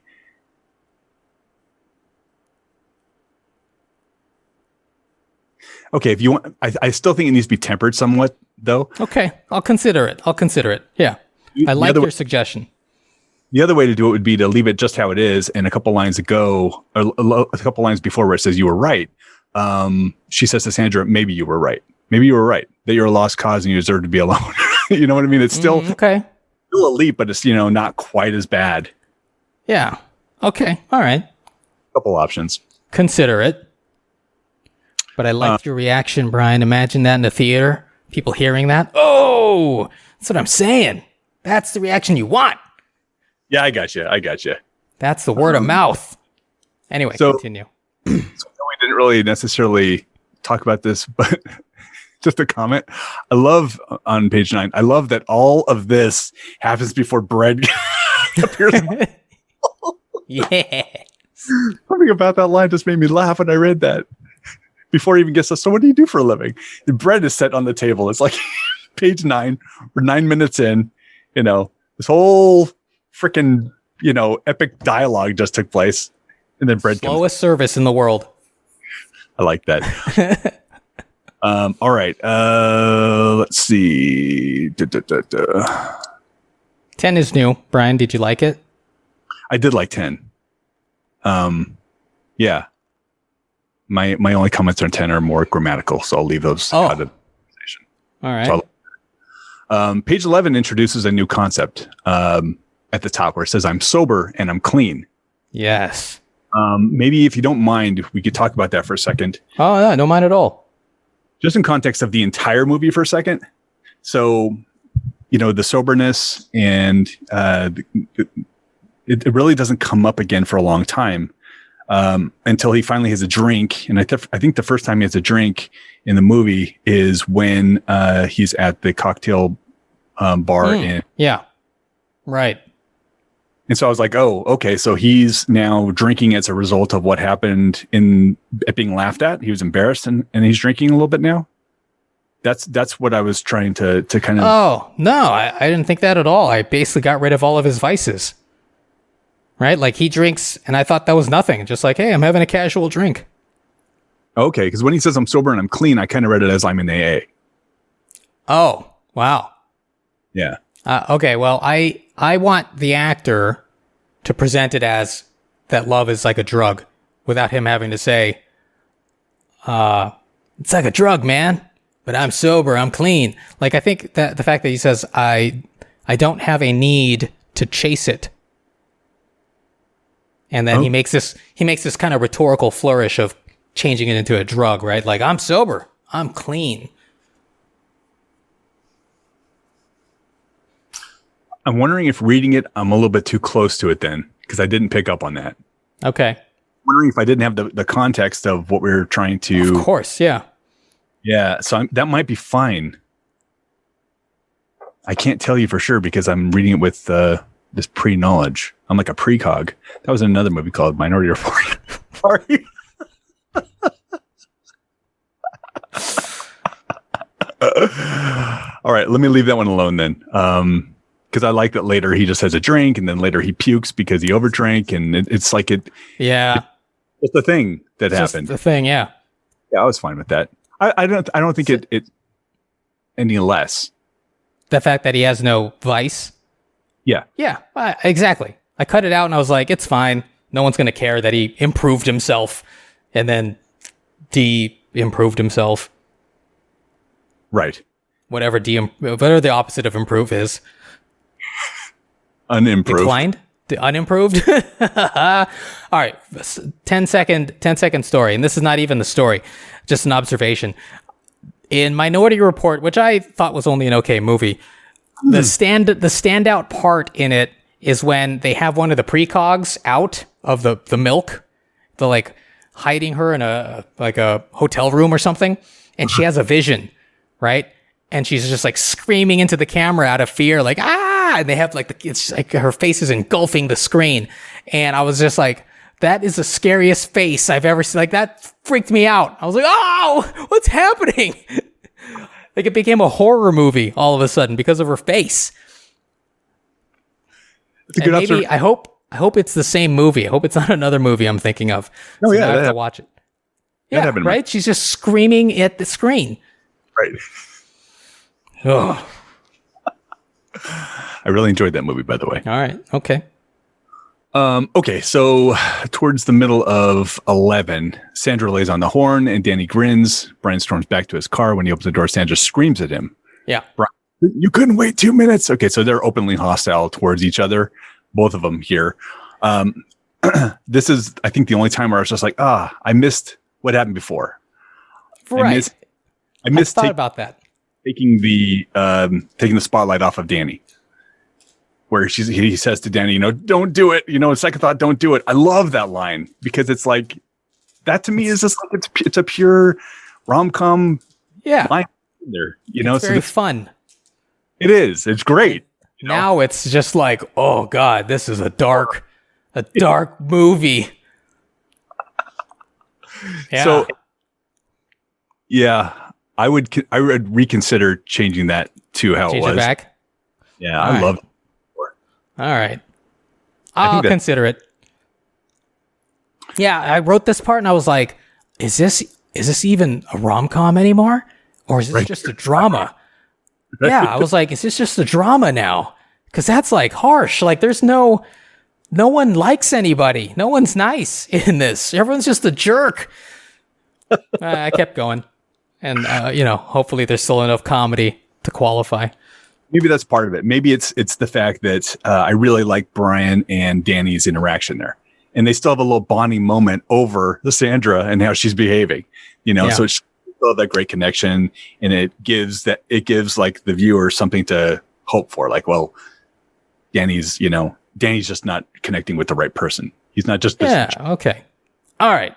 S2: Okay, if you want... I still think it needs to be tempered somewhat, though.
S1: Okay, I'll consider it. Yeah. I like your suggestion.
S2: The other way to do it would be to leave it just how it is, and a couple lines ago, or a couple lines before where it says you were right. She says to Sandra, maybe you were right. Maybe you were right that you're a lost cause and you deserve to be alone. You know what I mean? It's still
S1: still
S2: a leap, but it's not quite as bad.
S1: Yeah. Okay. All right.
S2: Couple options.
S1: Consider it. But I liked your reaction, Brian. Imagine that in the theater. People hearing that. Oh, that's what I'm saying. That's the reaction you want.
S2: Yeah, I got you.
S1: That's the word of mouth. Anyway, continue.
S2: So we didn't really necessarily talk about this, but just a comment. I love on page 9. I love that all of this happens before bread appears.
S1: Yes.
S2: Something about that line just made me laugh when I read that. Before he even gets to, so what do you do for a living? The bread is set on the table. It's like page 9. We're 9 minutes in. This whole freaking epic dialogue just took place, and then bread
S1: slowest service in the world.
S2: I like that. All right. Let's see.
S1: 10 is new. Brian, did you like it?
S2: I did like 10. Yeah. My only comments on 10 are more grammatical, so I'll leave those out of the conversation.
S1: All right.
S2: So, page 11 introduces a new concept at the top where it says, I'm sober and I'm clean.
S1: Yes.
S2: Maybe if you don't mind, we could talk about that for a second.
S1: Oh, no, don't mind at all.
S2: Just in context of the entire movie for a second. So, the soberness and it really doesn't come up again for a long time until he finally has a drink. And I think the first time he has a drink in the movie is when he's at the cocktail bar.
S1: Yeah. Right.
S2: And so I was like, oh, okay. So he's now drinking as a result of what happened at being laughed at. He was embarrassed and he's drinking a little bit now. That's what I was trying to kind of.
S1: Oh, no, I didn't think that at all. I basically got rid of all of his vices. Right? Like he drinks and I thought that was nothing. Just like, hey, I'm having a casual drink.
S2: Okay. Because when he says I'm sober and I'm clean, I kind of read it as I'm in AA.
S1: Oh, wow.
S2: Yeah.
S1: Okay. Well, I want the actor to present it as that love is like a drug without him having to say, it's like a drug, man, but I'm sober, I'm clean. Like, I think that the fact that he says, I don't have a need to chase it. And then he makes this kind of rhetorical flourish of changing it into a drug, right? Like, I'm sober, I'm clean.
S2: I'm wondering if reading it, I'm a little bit too close to it then, because I didn't pick up on that.
S1: Okay.
S2: I'm wondering if I didn't have the context of what we were trying to.
S1: Of course, yeah.
S2: Yeah, so that might be fine. I can't tell you for sure because I'm reading it with this pre-knowledge. I'm like a precog. That was another movie called Minority Report. Sorry. All right, let me leave that one alone then. Because I like that later he just has a drink and then later he pukes because he overdrank and it's like it.
S1: Yeah.
S2: It's the thing that
S1: it's
S2: happened.
S1: Just the thing, yeah.
S2: Yeah, I was fine with that. I don't think it any less.
S1: The fact that he has no vice.
S2: Yeah.
S1: Yeah, exactly. I cut it out and I was like, it's fine. No one's going to care that he improved himself and then de-improved himself.
S2: Right.
S1: Whatever the opposite of improve is.
S2: Unimproved.
S1: Declined? Unimproved? All right. 10 second story. And this is not even the story, just an observation. In Minority Report, which I thought was only an okay movie, the standout part in it is when they have one of the precogs out of the milk. They're like hiding her in a hotel room or something. And she has a vision, right? And she's just like screaming into the camera out of fear, like, ah! And they have like, it's like her face is engulfing the screen. And I was just like, that is the scariest face I've ever seen. Like, that freaked me out. I was like, oh, what's happening? Like, it became a horror movie all of a sudden because of her face. And maybe, I hope it's the same movie. I hope it's not another movie I'm thinking of.
S2: Oh,
S1: so
S2: yeah.
S1: I have to watch it. Yeah, right?
S2: Right?
S1: She's just screaming at the screen.
S2: Right.
S1: Oh.
S2: I really enjoyed that movie, by the way.
S1: All right. Okay.
S2: Okay, so towards the middle of 11, Sandra lays on the horn and Danny grins. Brian storms back to his car. When he opens the door, Sandra screams at him.
S1: Yeah.
S2: Brian, you couldn't wait 2 minutes. Okay, so they're openly hostile towards each other, both of them here. This is, I think, the only time where I was just like, I missed what happened before.
S1: Right.
S2: I missed
S1: about that.
S2: taking the spotlight off of Danny. Where he says to Danny, don't do it. Second thought, don't do it. I love that line because it's like, that to me is just like, it's a pure rom-com line there,
S1: It's very fun.
S2: It is. It's great.
S1: Now it's just like, oh God, this is a dark movie. Yeah.
S2: So, yeah, I would reconsider changing that to how
S1: Change
S2: it was.
S1: it back?
S2: Yeah, I love it.
S1: All right. I'll consider it. Yeah, I wrote this part and I was like, is this even a rom-com anymore? Or is this
S2: Right.
S1: just a drama? Yeah, I was like, is this just a drama now? Because that's like harsh. Like there's no one likes anybody. No one's nice in this. Everyone's just a jerk. I kept going. And, hopefully there's still enough comedy to qualify.
S2: Maybe that's part of it. Maybe it's the fact that I really like Brian and Danny's interaction there. And they still have a little bonding moment over the Sandra and how she's behaving, so it's still have that great connection, and it gives like the viewer something to hope for. Like, well, Danny's just not connecting with the right person. He's not just this.
S1: Yeah. Okay. All right.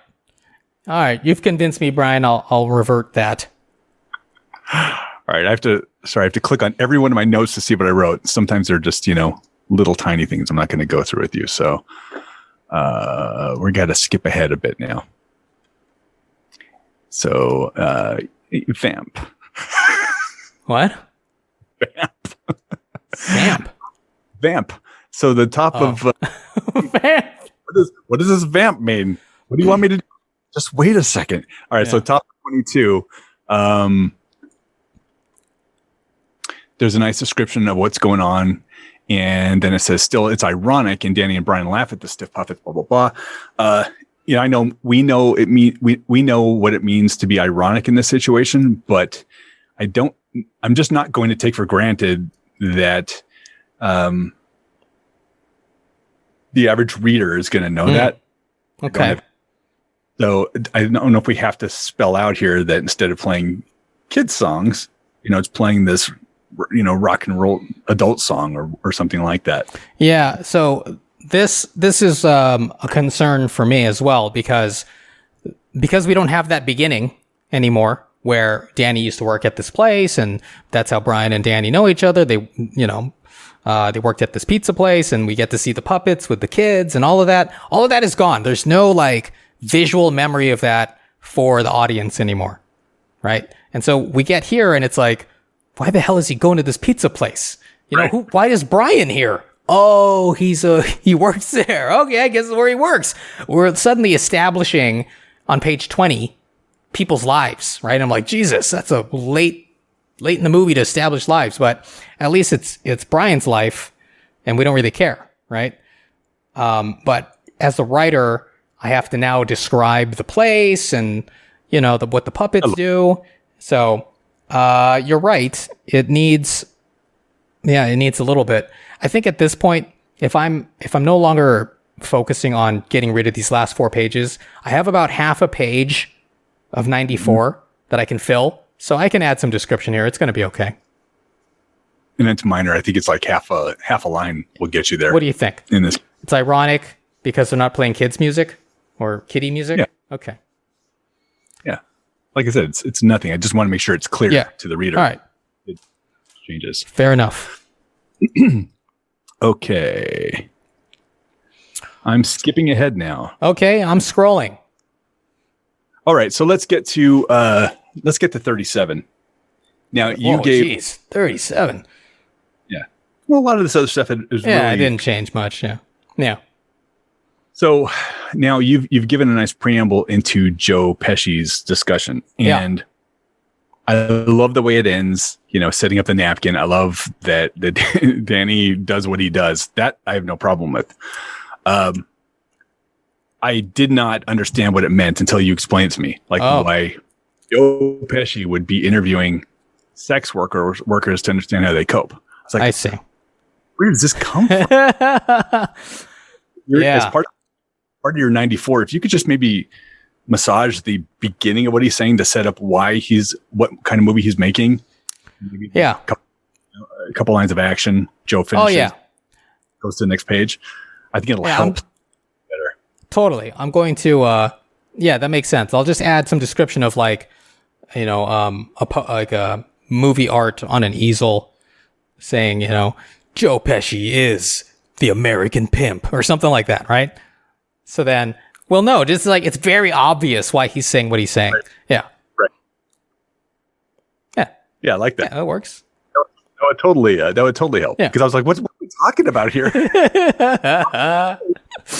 S1: You've convinced me, Brian. I'll revert that.
S2: All right. I have to click on every one of my notes to see what I wrote. Sometimes they're just, little tiny things I'm not going to go through with you. So, we got to skip ahead a bit now. So, vamp.
S1: What?
S2: Vamp. Vamp. So the top of
S1: Vamp.
S2: What does this vamp mean? What do you want me to do? Just wait a second. All right. So top 22. There's a nice description of what's going on. And then it says, still, it's ironic. And Danny and Brian laugh at the stiff puppets, blah, blah, blah. I know we know we know what it means to be ironic in this situation, but I'm just not going to take for granted that the average reader is going to know that.
S1: Okay.
S2: So I don't know if we have to spell out here that instead of playing kids songs, it's playing this, rock and roll adult song or something like that.
S1: Yeah. So this is a concern for me as well, because we don't have that beginning anymore where Danny used to work at this place and that's how Brian and Danny know each other. They, they worked at this pizza place and we get to see the puppets with the kids and all of that. All of that is gone. There's no like visual memory of that for the audience anymore. Right. And so we get here and it's like, why the hell is he going to this pizza place? Why is Brian here? Oh, he works there. Okay, I guess it's where he works. We're suddenly establishing on page 20 people's lives, right? I'm like, Jesus, that's a late in the movie to establish lives, but at least it's Brian's life and we don't really care, right? But as the writer, I have to now describe the place and, what the puppets do. So, you're right. It needs a little bit. I think at this point, if I'm no longer focusing on getting rid of these last 4 pages, I have about half a page of 94 that I can fill. So I can add some description here. It's going to be okay.
S2: And it's minor. I think it's like half a line will get you there.
S1: What do you think?
S2: In this,
S1: it's ironic because they're not playing kids music or kiddie music.
S2: Yeah.
S1: Okay.
S2: Yeah. Like I said, it's nothing. I just want to make sure it's clear to the reader.
S1: All right.
S2: It changes.
S1: Fair enough.
S2: Okay. I'm skipping ahead now.
S1: Okay, I'm scrolling.
S2: All right, so let's get to 37. Now you gave
S1: 37.
S2: Yeah. Well, a lot of this other stuff is really,
S1: it didn't change much. Yeah. Yeah.
S2: So now you've given a nice preamble into Joe Pesci's discussion, and I love the way it ends. Setting up the napkin. I love that Danny does what he does. That I have no problem with. I did not understand what it meant until you explained it to me, like why Joe Pesci would be interviewing sex workers to understand how they cope. It's like,
S1: I see.
S2: Where does this come from? As part of your 94, if you could just maybe massage the beginning of what he's saying to set up what kind of movie he's making. Maybe a couple lines of action. Joe finishes. Goes to the next page. I think it'll help better.
S1: Totally. I'm going to, that makes sense. I'll just add some description of like, a movie art on an easel saying, Joe Pesci is the American pimp or something like that. Right. So then we'll know, just like, it's very obvious why he's saying what he's saying. Right. Yeah.
S2: Right.
S1: Yeah.
S2: Yeah. I like that.
S1: Yeah, that works.
S2: That would totally help.
S1: Yeah.
S2: Because I was like, what are we talking about here? I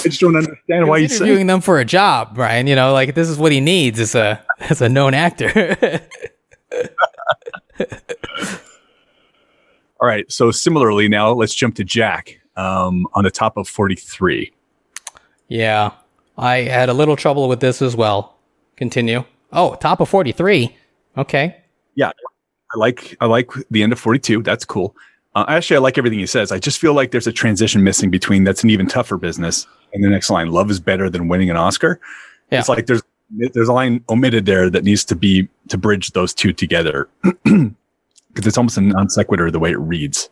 S2: just don't understand why he's
S1: interviewing them for a job, Brian. Like this is what he needs as a known actor.
S2: All right. So similarly, now let's jump to Jack on the top of 43.
S1: Yeah, I had a little trouble with this as well. Continue. Oh, top of 43. Okay.
S2: Yeah, I like the end of 42. That's cool. Actually, I like everything he says. I just feel like there's a transition missing between that's an even tougher business and the next line, love is better than winning an Oscar.
S1: Yeah.
S2: It's like there's a line omitted there that needs to bridge those two together because it's almost a non sequitur the way it reads.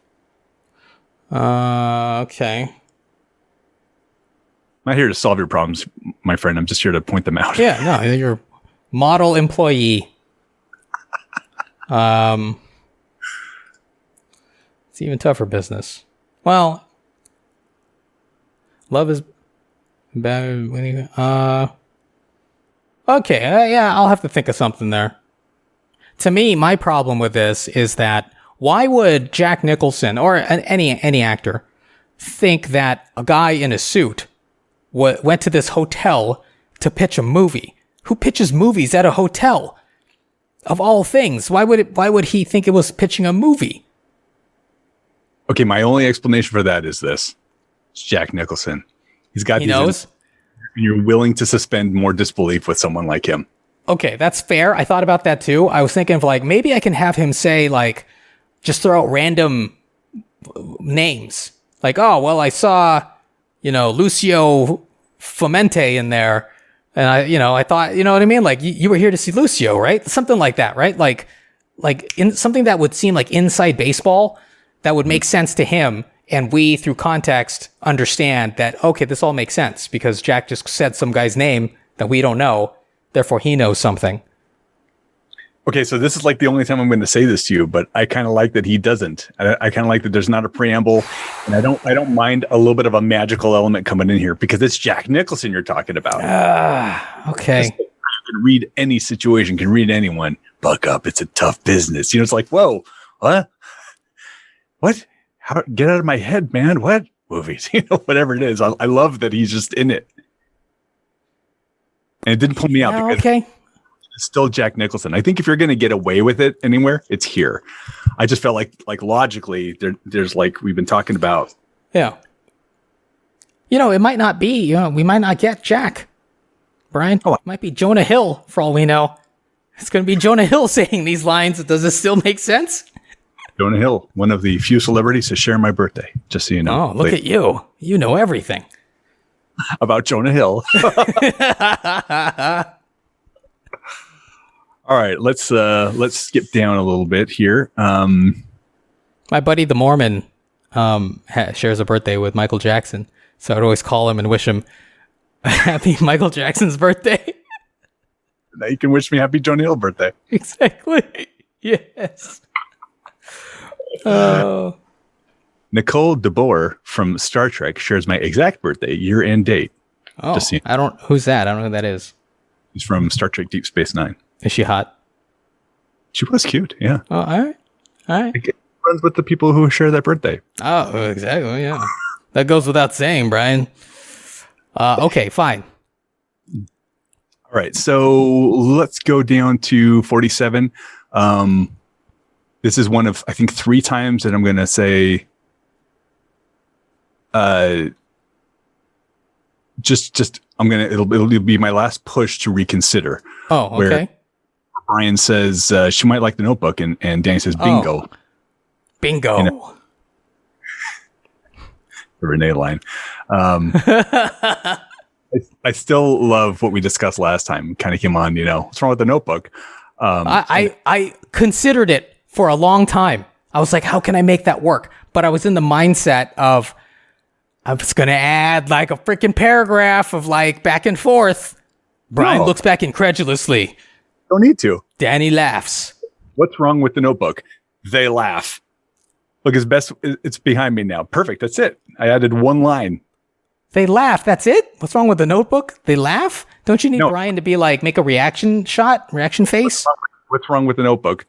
S1: Okay.
S2: I'm not here to solve your problems, my friend. I'm just here to point them out.
S1: Yeah, no, you're model employee. It's even tougher business. Well, love is better. Okay, yeah, I'll have to think of something there. To me, my problem with this is that why would Jack Nicholson or any actor think that a guy in a suit went to this hotel to pitch a movie? Who pitches movies at a hotel? Of all things, why would he think it was pitching a movie?
S2: Okay, my only explanation for that is this: it's Jack Nicholson. He
S1: knows.
S2: And you're willing to suspend more disbelief with someone like him.
S1: Okay, that's fair. I thought about that too. I was thinking of like maybe I can have him say like just throw out random names. Like, oh well, I saw, Lucio Fomente in there. And I thought, you know what I mean? Like you were here to see Lucio, right? Something like that, right? Like in something that would seem like inside baseball that would make sense to him. And we, through context, understand that, okay, this all makes sense because Jack just said some guy's name that we don't know. Therefore, he knows something.
S2: Okay, so this is like the only time I'm going to say this to you, but I kind of like that he doesn't. I kind of like that there's not a preamble, and I don't mind a little bit of a magical element coming in here because it's Jack Nicholson you're talking about.
S1: Okay.
S2: You can read any situation, can read anyone. Buck up, it's a tough business. It's like, whoa, what? How? Get out of my head, man. What? Movies, whatever it is. I love that he's just in it. And it didn't pull me out because
S1: okay.
S2: It's still Jack Nicholson. I think if you're going to get away with it anywhere, it's here. I just felt like logically there's like we've been talking about.
S1: Yeah. It might not be, we might not get Jack, Brian. Oh, it might be Jonah Hill for all we know. It's going to be Jonah Hill saying these lines. Does this still make sense?
S2: Jonah Hill, one of the few celebrities to share my birthday, just so you know.
S1: Oh, look at you. You know everything.
S2: About Jonah Hill. All right, let's skip down a little bit here.
S1: My buddy the Mormon shares a birthday with Michael Jackson, so I'd always call him and wish him happy Michael Jackson's birthday.
S2: Now you can wish me happy Jonah Hill birthday.
S1: Exactly. Yes. Oh.
S2: Nicole DeBoer from Star Trek shares my exact birthday, year and date.
S1: Oh, who's that? I don't know who that is.
S2: She's from Star Trek Deep Space Nine.
S1: Is she hot?
S2: She was cute, yeah.
S1: Oh, all right.
S2: I get friends with the people who share that birthday.
S1: Oh, exactly, yeah. That goes without saying, Brian. Okay, fine.
S2: All right, so let's go down to 47. This is one of, I think, 3 times that I'm going to say, it'll be my last push to reconsider.
S1: Oh, okay.
S2: Where Brian says she might like the Notebook, and Danny says bingo.
S1: Oh. Bingo.
S2: The Renee line. I still love what we discussed last time. Kind of came on, what's wrong with the Notebook?
S1: I considered it for a long time. I was like, how can I make that work? But I was in the mindset of I was going to add like a freaking paragraph of like back and forth. Brian looks back incredulously.
S2: Don't need to.
S1: Danny laughs.
S2: What's wrong with the Notebook? They laugh. Look, it's behind me now. Perfect. That's it. I added one line.
S1: They laugh. That's it? What's wrong with the Notebook? They laugh? Don't you need Brian to be like, make a reaction face?
S2: What's wrong with the Notebook?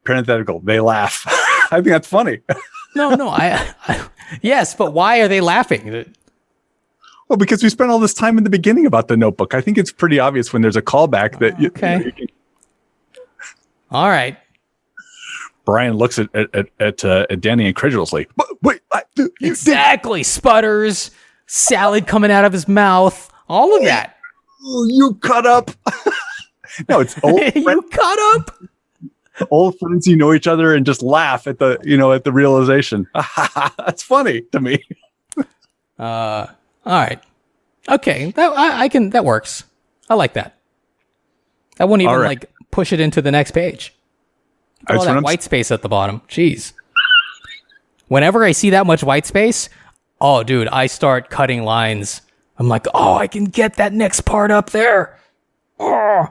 S2: Parenthetical. They laugh. I think that's funny.
S1: No. Yes, but why are they laughing?
S2: Well, because we spent all this time in the beginning about the Notebook. I think it's pretty obvious when there's a callback that
S1: okay. All right.
S2: Brian looks at Danny incredulously. But wait,
S1: exactly. Sputters, salad coming out of his mouth, all of that.
S2: You cut up. No, it's old
S1: You cut up.
S2: Old friends who know each other and just laugh at the realization. That's funny to me.
S1: All right. Okay. That works. I like that. I wouldn't even like push it into the next page. All that white space at the bottom. Jeez. Whenever I see that much white space, oh, dude, I start cutting lines. I'm like, oh, I can get that next part up there. Oh.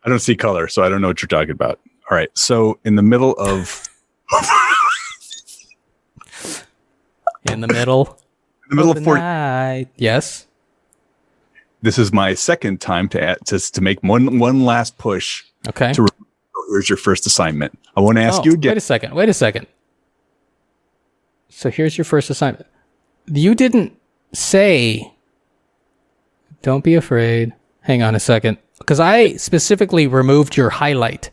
S2: I don't see color, so I don't know what you're talking about. All right. So in the middle of
S1: in the middle
S2: of 40
S1: night. Yes.
S2: This is my second time to make one last push.
S1: Okay.
S2: Here's your first assignment. I want to ask you again.
S1: Wait a second. So here's your first assignment. You didn't say, don't be afraid. Hang on a second. Because I specifically removed your highlight.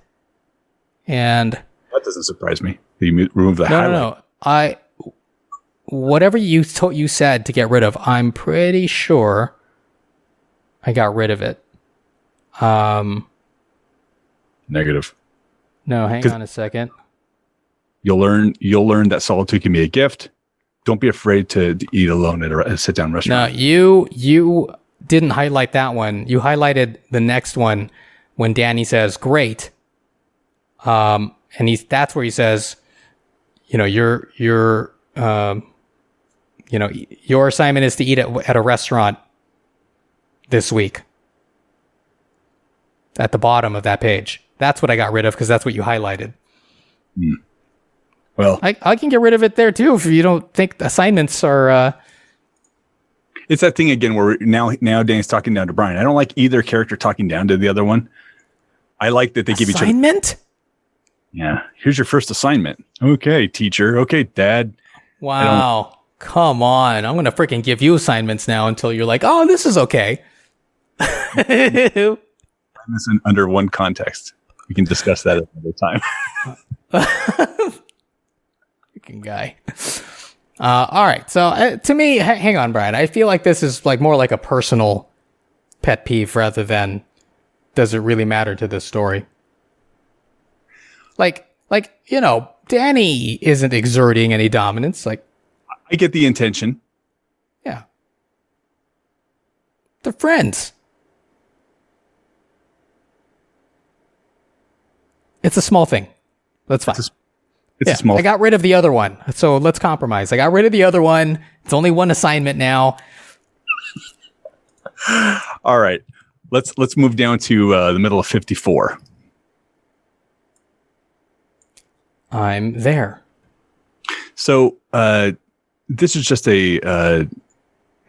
S1: And
S2: that doesn't surprise me. You removed the highlight.
S1: No. Whatever you said to get rid of, I'm pretty sure I got rid of it.
S2: Negative.
S1: No, hang on a second.
S2: You'll learn that solitude can be a gift. Don't be afraid to eat alone at a sit-down restaurant.
S1: No, you didn't highlight that one. You highlighted the next one when Danny says, great. And that's where he says, your assignment is to eat at a restaurant this week. At the bottom of that page. That's what I got rid of because that's what you highlighted.
S2: Well,
S1: I can get rid of it there too if you don't think assignments are.
S2: It's that thing again where now Danny's talking down to Brian. I don't like either character talking down to the other one. I like that they give each other
S1: assignment.
S2: Yeah, here's your first assignment. Okay, teacher. Okay, dad.
S1: Wow, come on! I'm gonna freaking give you assignments now until you're like, oh, this is okay.
S2: This in under one context. We can discuss that at another time.
S1: Freaking guy. All right. So to me, hang on, Brian. I feel like this is like more like a personal pet peeve rather than does it really matter to this story? Like Danny isn't exerting any dominance. Like,
S2: I get the intention.
S1: Yeah. They're friends. It's a small thing. That's fine.
S2: It's a small.
S1: I got rid of the other one, so let's compromise. I got rid of the other one. It's only one assignment now.
S2: All right, let's move down to the middle of 54.
S1: I'm there.
S2: So this is just a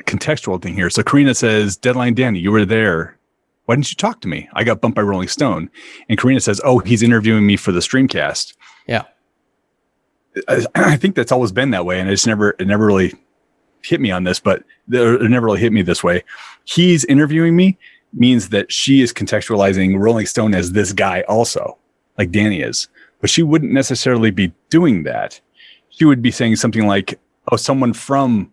S2: contextual thing here. So Karina says, "Deadline, Danny, you were there. Why didn't you talk to me? I got bumped by Rolling Stone." And Karina says, "Oh, he's interviewing me for the Streamcast."
S1: Yeah.
S2: I think that's always been that way. And it never really hit me on this, but it never really hit me this way. He's interviewing me means that she is contextualizing Rolling Stone as this guy also, like Danny is. But she wouldn't necessarily be doing that. She would be saying something like, "Oh, someone from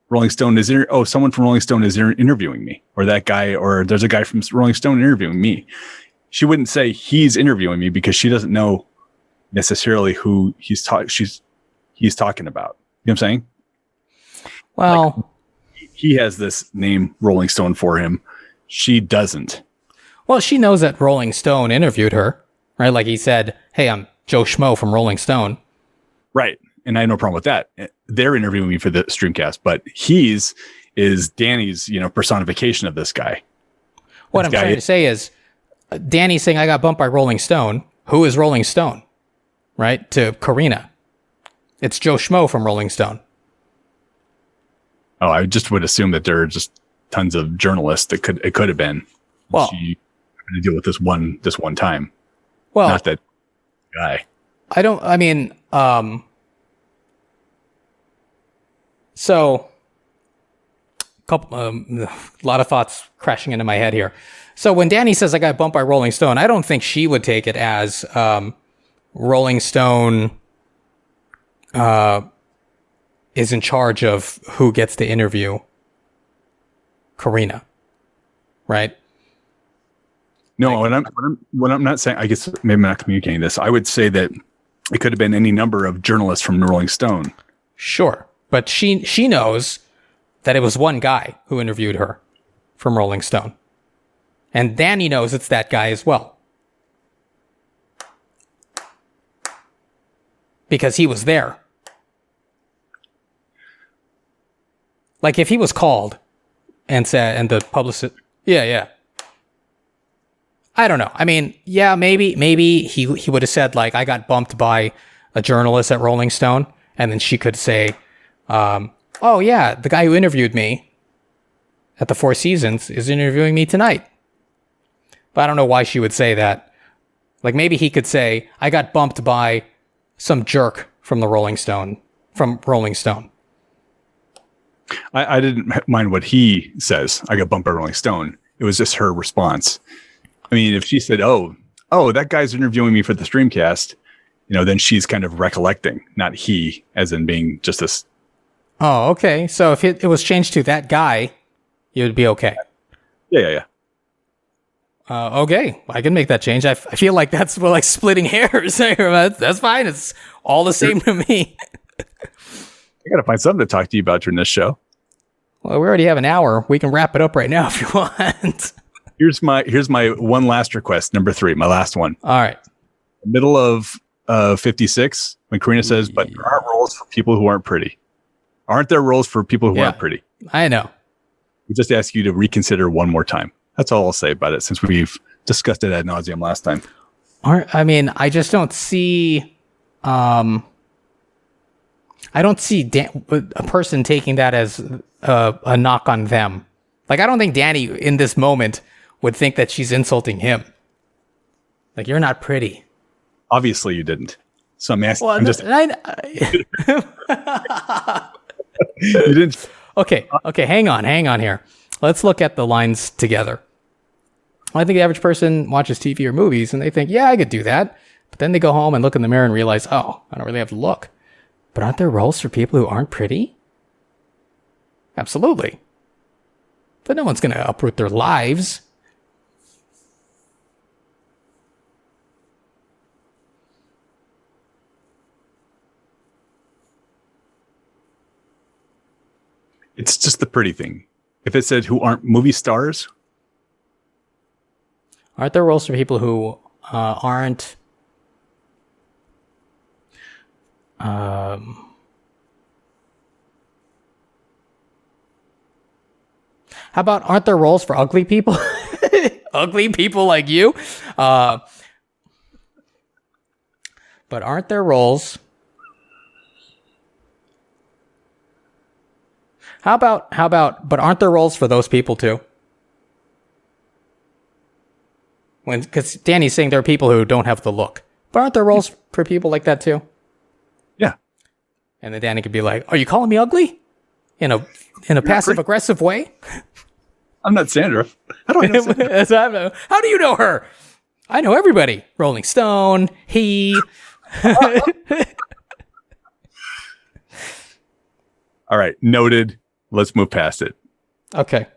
S2: Rolling Stone is interviewing me," or that guy, or there's a guy from Rolling Stone interviewing me. She wouldn't say he's interviewing me because she doesn't know necessarily who he's talking about. You know what I'm saying?
S1: Well,
S2: like, he has this name Rolling Stone for him. She doesn't.
S1: Well, she knows that Rolling Stone interviewed her, right? Like he said, "Hey, I'm Joe Schmo from Rolling Stone."
S2: Right. And I have no problem with that. They're interviewing me for the Streamcast, but is Danny's, personification of this guy.
S1: What I'm trying to say is Danny's saying, "I got bumped by Rolling Stone." Who is Rolling Stone? Right? To Karina. It's Joe Schmo from Rolling Stone.
S2: Oh, I just would assume that there are just tons of journalists that it could have been.
S1: Well,
S2: she had to deal with this one time.
S1: Well,
S2: not that guy.
S1: So a lot of thoughts crashing into my head here. So when Danny says, "I got bumped by Rolling Stone," I don't think she would take it as Rolling Stone is in charge of who gets to interview Karina, right?
S2: No, what I'm not saying, I guess maybe I'm not communicating this. I would say that it could have been any number of journalists from Rolling Stone.
S1: Sure, but she knows that it was one guy who interviewed her from Rolling Stone. And Danny knows it's that guy as well. Because he was there. Like if he was called and said, and the publicist, yeah. I don't know. I mean, yeah, maybe he would have said like, I got bumped by a journalist at Rolling Stone. And then she could say, oh yeah, the guy who interviewed me at the Four Seasons is interviewing me tonight. But I don't know why she would say that. Like maybe he could say, I got bumped by some jerk from Rolling Stone.
S2: I didn't mind what he says. I got bumped by Rolling Stone. It was just her response. I mean, if she said, oh, that guy's interviewing me for the Streamcast, then she's kind of recollecting, not he, as in being just this.
S1: Oh, okay. So if it was changed to that guy, it would be okay.
S2: Yeah.
S1: Okay, I can make that change. I feel like that's like splitting hairs. That's fine. It's all the same to me.
S2: I got to find something to talk to you about during this show.
S1: Well, we already have an hour. We can wrap it up right now if you want.
S2: Here's my one last request, number 3, my last one.
S1: All right.
S2: Middle of 56, when Karina says, but there aren't roles for people who aren't pretty. Aren't there roles for people who aren't pretty?
S1: I know.
S2: We just ask you to reconsider one more time. That's all I'll say about it, since we've discussed it ad nauseum last time.
S1: I mean, I just don't see. I don't see a person taking that as a knock on them. Like, I don't think Danny in this moment would think that she's insulting him. Like, you're not pretty.
S2: Obviously, you didn't. So I'm asking.
S1: Well,
S2: You didn't.
S1: Okay. Hang on here. Let's look at the lines together. I think the average person watches TV or movies and they think, yeah, I could do that. But then they go home and look in the mirror and realize, oh, I don't really have to look. But aren't there roles for people who aren't pretty? Absolutely. But no one's going to uproot their lives.
S2: It's just the pretty thing. If it said who aren't movie stars.
S1: Aren't there roles for people who aren't... How about, aren't there roles for ugly people? Ugly people like you? But aren't there roles... How about, but aren't there roles for those people too? Because Danny's saying there are people who don't have the look. But aren't there roles for people like that too?
S2: Yeah.
S1: And then Danny could be like, are you calling me ugly? In a passive aggressive way?
S2: I'm not Sandra. How do I know Sandra?
S1: How do you know her? I know everybody. Rolling Stone, he.
S2: All right. Noted. Let's move past it.
S1: Okay.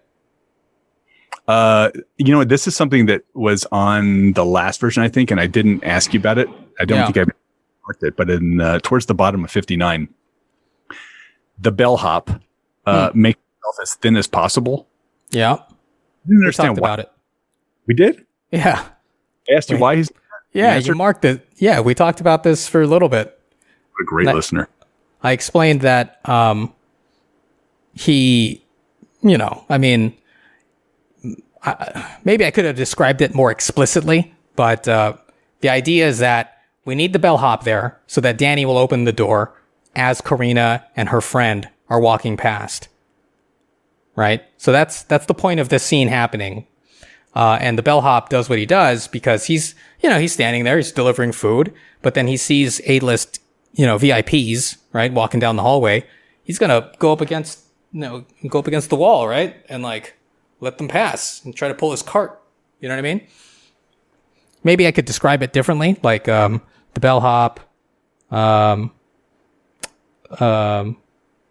S2: You know what? This is something that was on the last version, I think, and I didn't ask you about it. I don't think I marked it, but in towards the bottom of 59, the bellhop make itself as thin as possible.
S1: Yeah.
S2: I didn't understand
S1: why. About it.
S2: We did?
S1: Yeah.
S2: I asked you why he's...
S1: Yeah, you marked it. Yeah, we talked about this for a little bit.
S2: What a great listener.
S1: I explained that he, I mean... maybe I could have described it more explicitly, but the idea is that we need the bellhop there so that Danny will open the door as Karina and her friend are walking past. Right? So that's the point of this scene happening. And the bellhop does what he does because he's standing there, he's delivering food, but then he sees A-list, VIPs, right, walking down the hallway. He's going to go up against the wall, right? And let them pass and try to pull his cart. You know what I mean? Maybe I could describe it differently. The the bellhop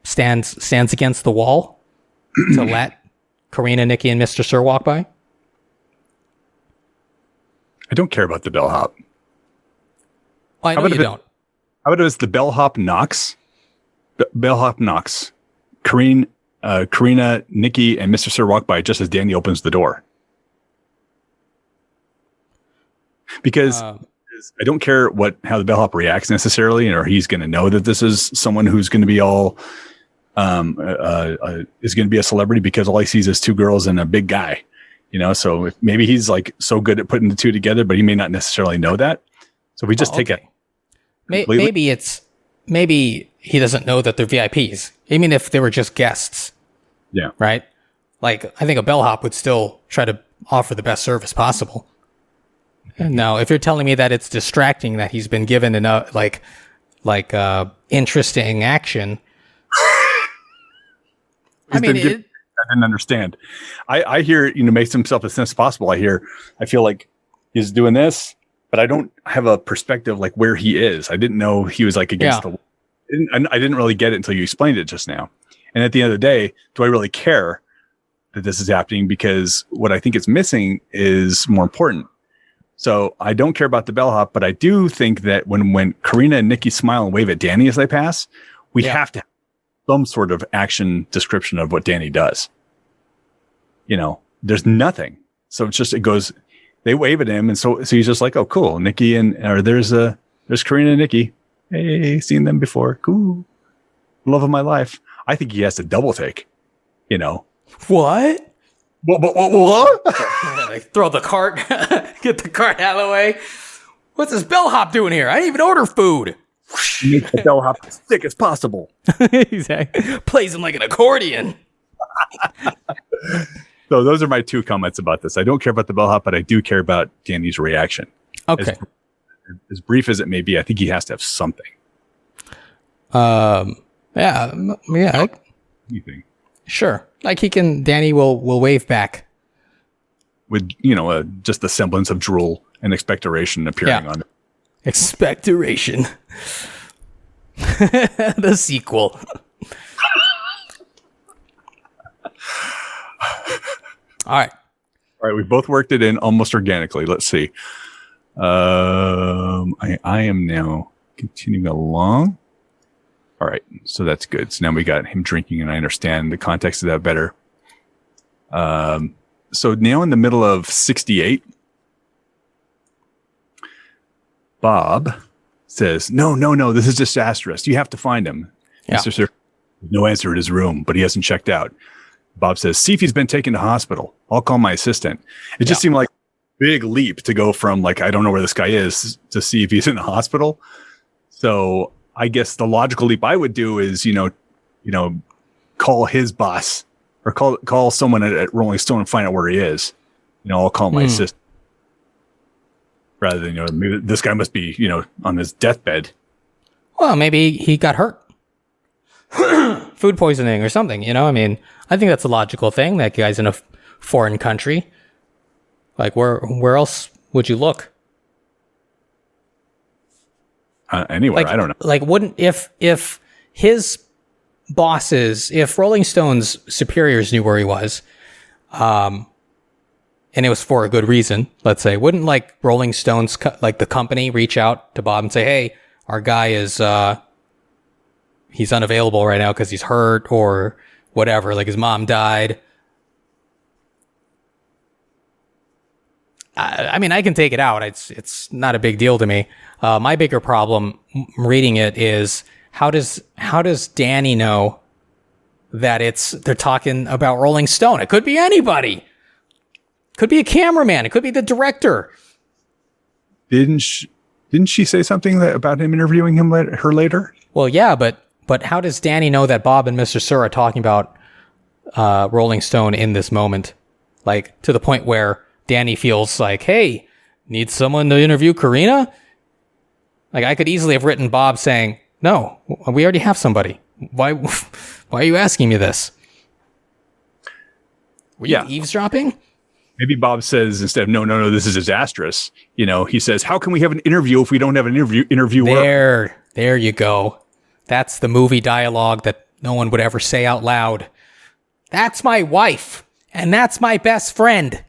S1: stands against the wall to let Karina, Nikki, and Mr. Sir walk by?
S2: I don't care about the bellhop.
S1: Well, I know you don't.
S2: How about it was the bellhop knocks? Bellhop knocks. Karina, Nikki, and Mr. Sir walk by just as Danny opens the door. Because I don't care how the bellhop reacts necessarily, or he's going to know that this is someone who's going to be all is going to be a celebrity because all he sees is two girls and a big guy. So maybe he's like so good at putting the two together, but he may not necessarily know that. So if we just take it.
S1: Maybe he doesn't know that they're VIPs. Even if they were just guests.
S2: Yeah.
S1: Right? Like, I think a bellhop would still try to offer the best service possible. Now, if you're telling me that it's distracting that he's been given enough, interesting action.
S2: I didn't understand. I hear, makes himself as sense as possible. I feel like he's doing this, but I don't have a perspective like where he is. I didn't know he was like against the. I didn't really get it until you explained it just now. And at the end of the day, do I really care that this is happening? Because what I think is missing is more important. So I don't care about the bellhop, but I do think that when Karina and Nikki smile and wave at Danny as they pass, we have to have some sort of action description of what Danny does. There's nothing. So it's just, they wave at him. And so he's just like, oh, cool. Nikki there's Karina and Nikki. Hey, seen them before. Cool. Love of my life. I think he has to double take,
S1: What?
S2: What?
S1: Like, throw the cart, get the cart out of the way. What's this bellhop doing here? I didn't even order food.
S2: Make the bellhop as thick as possible.
S1: Exactly. Plays him like an accordion.
S2: So those are my two comments about this. I don't care about the bellhop, but I do care about Danny's reaction.
S1: Okay.
S2: As brief as it may be, I think he has to have something.
S1: Yeah.
S2: Anything.
S1: Sure. Like Danny will wave back.
S2: With, just the semblance of drool and expectoration appearing on it.
S1: Expectoration. The sequel. All right.
S2: We both worked it in almost organically. Let's see. I am now continuing along. All right. So that's good. So now we got him drinking and I understand the context of that better. So now in the middle of 68, Bob says, no, this is disastrous. You have to find him.
S1: Yeah.
S2: Mr. Sir, no answer at his room, but he hasn't checked out. Bob says, see if he's been taken to hospital. I'll call my assistant. It just seemed like a big leap to go from like, I don't know where this guy is to see if he's in the hospital. So I guess the logical leap I would do is, call his boss or call someone at Rolling Stone and find out where he is. I'll call my assistant. Rather than, maybe this guy must be, on his deathbed.
S1: Well, maybe he got hurt. Food poisoning or something, I think that's a logical thing. That guy's in a foreign country. Like, where else would you look?
S2: Anywhere, I don't know.
S1: Like, if his bosses, if Rolling Stone's superiors knew where he was, and it was for a good reason, let's say, wouldn't like Rolling Stone's, like the company, reach out to Bob and say, hey, our guy is, he's unavailable right now because he's hurt or whatever, like his mom died. I can take it out. It's not a big deal to me. My bigger problem reading it is how does Danny know that they're talking about Rolling Stone? It could be anybody. Could be a cameraman. It could be the director.
S2: Didn't she say something about him interviewing her later?
S1: Well, yeah, but how does Danny know that Bob and Mr. Sir are talking about Rolling Stone in this moment? Like, to the point where Danny feels like, hey, need someone to interview Karina? Like, I could easily have written Bob saying, no, we already have somebody. Why are you asking me this? Were you eavesdropping?
S2: Maybe Bob says instead of no, this is disastrous. He says, how can we have an interview if we don't have an interviewer?
S1: There you go. That's the movie dialogue that no one would ever say out loud. That's my wife, and that's my best friend.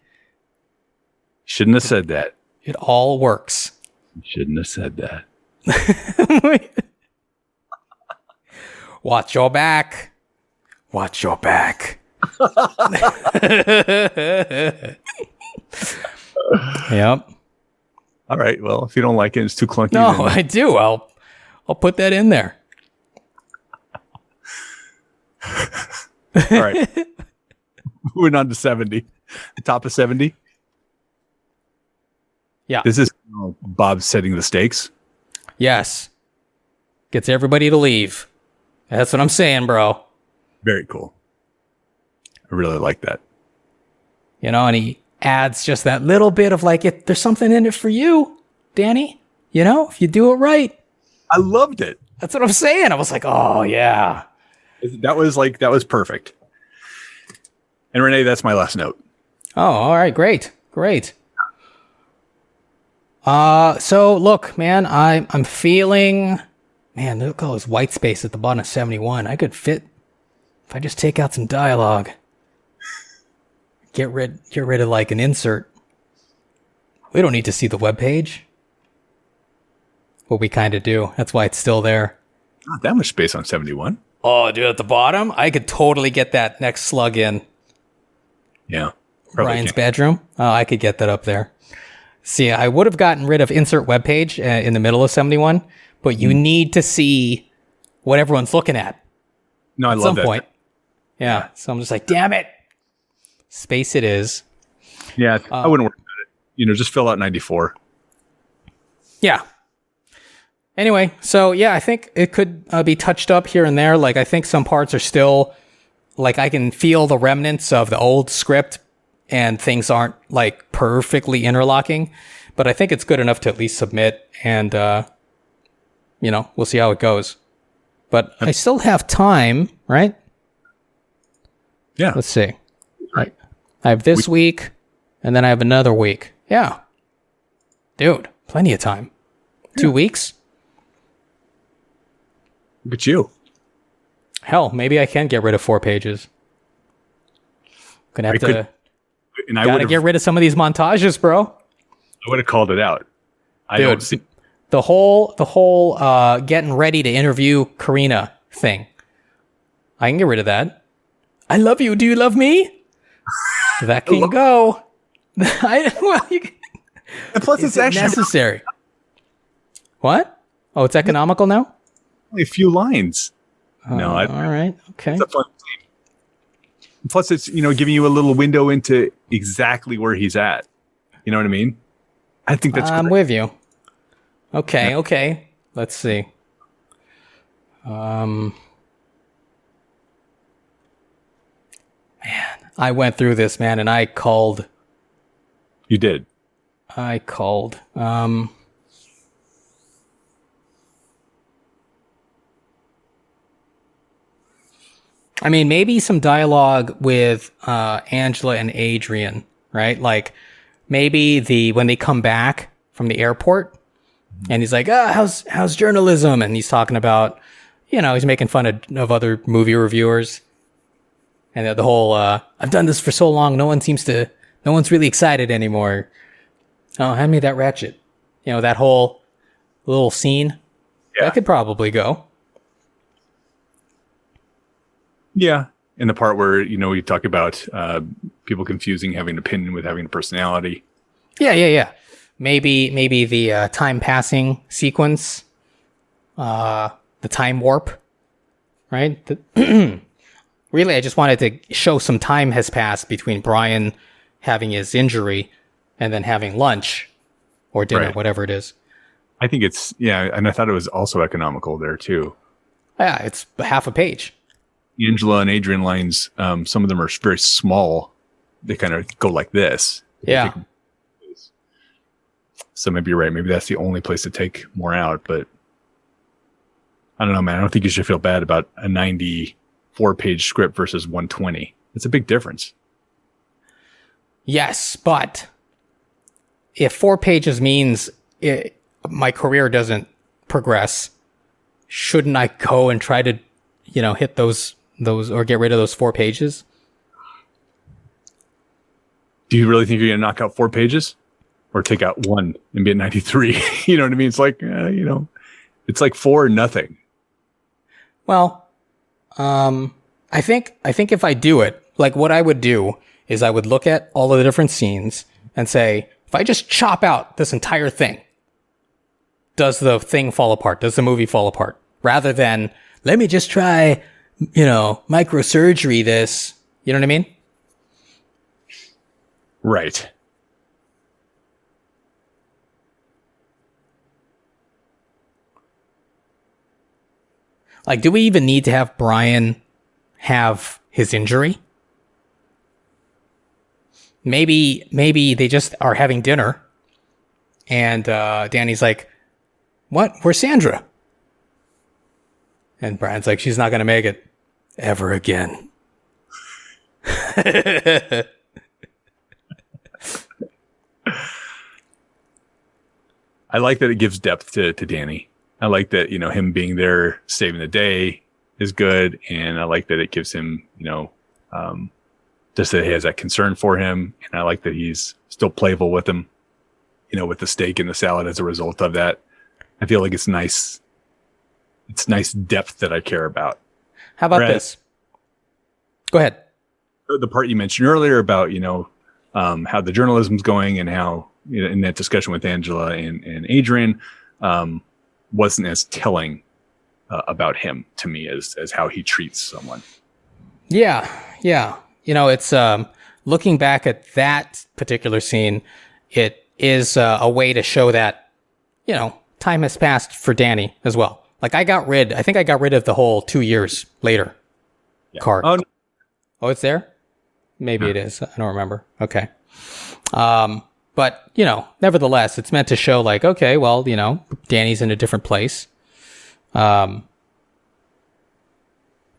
S2: Shouldn't have said that.
S1: It all works.
S2: Shouldn't have said that.
S1: Watch your back. Watch your back. Yep.
S2: All right. Well, if you don't like it, it's too clunky.
S1: No,
S2: then...
S1: I do. I'll put that in there.
S2: All right. Moving on to 70. The top of 70.
S1: Yeah.
S2: This is Bob setting the stakes.
S1: Yes. Gets everybody to leave. That's what I'm saying, bro.
S2: Very cool. I really like that.
S1: And he adds just that little bit of there's something in it for you, Danny. If you do it right.
S2: I loved it.
S1: That's what I'm saying. I was like, oh, yeah.
S2: That was perfect. And Renee, that's my last note.
S1: Oh, all right. Great. So look, man, I'm feeling, man, look at all this white space at the bottom of 71. I could fit if I just take out some dialogue. Get rid of an insert. We don't need to see the webpage. Well, we kind of do. That's why it's still there.
S2: Not that much space on 71.
S1: Oh, dude, at the bottom, I could totally get that next slug in.
S2: Yeah.
S1: Brian's bedroom. Oh, I could get that up there. See, I would have gotten rid of insert webpage in the middle of 71, but you need to see what everyone's looking at.
S2: No, I love that. At some point.
S1: Yeah. So I'm just like, damn it. Space it is.
S2: Yeah, I wouldn't worry about it. Just fill out 94.
S1: Yeah. Anyway, so yeah, I think it could be touched up here and there. I think some parts are still, I can feel the remnants of the old script and things aren't perfectly interlocking, but I think it's good enough to at least submit and, we'll see how it goes. But I still have time, right?
S2: Yeah.
S1: Let's see. Right. I have this week and then I have another week. Yeah. Dude, plenty of time. Yeah. 2 weeks.
S2: Look at you.
S1: Hell, maybe I can get rid of 4 pages. Gonna have to... Gotta get rid of some of these montages, bro.
S2: I would have called it out.
S1: Dude, the whole getting ready to interview Karina thing. I can get rid of that. I love you. Do you love me? That can go.
S2: And plus, it's actually
S1: necessary. What? Oh, it's economical now?
S2: Only a few lines.
S1: All right. Okay.
S2: It's a fun thing. Plus, it's giving you a little window into exactly where he's at. You know what I mean? I think that's.
S1: I'm with you. Okay. Yeah. Okay. Let's see. Man, I went through this, man, and I called.
S2: You did.
S1: I called. I mean, maybe some dialogue with Angela and Adrian, right? Maybe when they come back from the airport, and he's like, how's journalism? And he's talking about, he's making fun of other movie reviewers. And the whole, I've done this for so long, no one's really excited anymore. Oh, hand me that ratchet. That whole little scene. Yeah. That could probably go.
S2: Yeah. In the part where, we talk about people confusing having an opinion with having a personality.
S1: Yeah. Maybe the time passing sequence, the time warp, right? Really, I just wanted to show some time has passed between Brian having his injury and then having lunch or dinner, right. Whatever it is.
S2: I think it's, and I thought it was also economical there too.
S1: Yeah, it's half a page.
S2: Angela and Adrian lines, some of them are very small. They kind of go like this.
S1: Yeah.
S2: So maybe you're right. Maybe that's the only place to take more out. But I don't know, man. I don't think you should feel bad about a 94-page script versus 120. It's a big difference.
S1: Yes, but if 4 pages means my career doesn't progress, shouldn't I go and try to, hit those or get rid of those 4 pages?
S2: Do you really think you're going to knock out 4 pages, or take out 1 and be at 93? You know what I mean? It's like, it's like 4 or nothing.
S1: Well, I think if I do it, like what I would do is I would look at all of the different scenes and say, if I just chop out this entire thing, does the thing fall apart? Does the movie fall apart? Rather than, let me just try, microsurgery this. You know what I mean?
S2: Right.
S1: Like, do we even need to have Brian have his injury? Maybe they just are having dinner and Danny's like, what? Where's Sandra? And Brian's like, she's not going to make it ever again.
S2: I like that it gives depth to Danny. I like that, him being there saving the day is good. And I like that it gives him, just that he has that concern for him. And I like that he's still playful with him, with the steak and the salad as a result of that. I feel like it's nice. It's nice depth that I care about.
S1: How about this? Go ahead.
S2: The part you mentioned earlier about, how the journalism's going and how, in that discussion with Angela and Adrian, wasn't as telling about him to me as how he treats someone.
S1: Yeah. It's looking back at that particular scene, it is a way to show that, time has passed for Danny as well. Like I think I got rid of the whole 2 years later card.
S2: Oh, no.
S1: Oh, it's there? Maybe it is. I don't remember. Okay. But, nevertheless, it's meant to show like, okay, well, Danny's in a different place.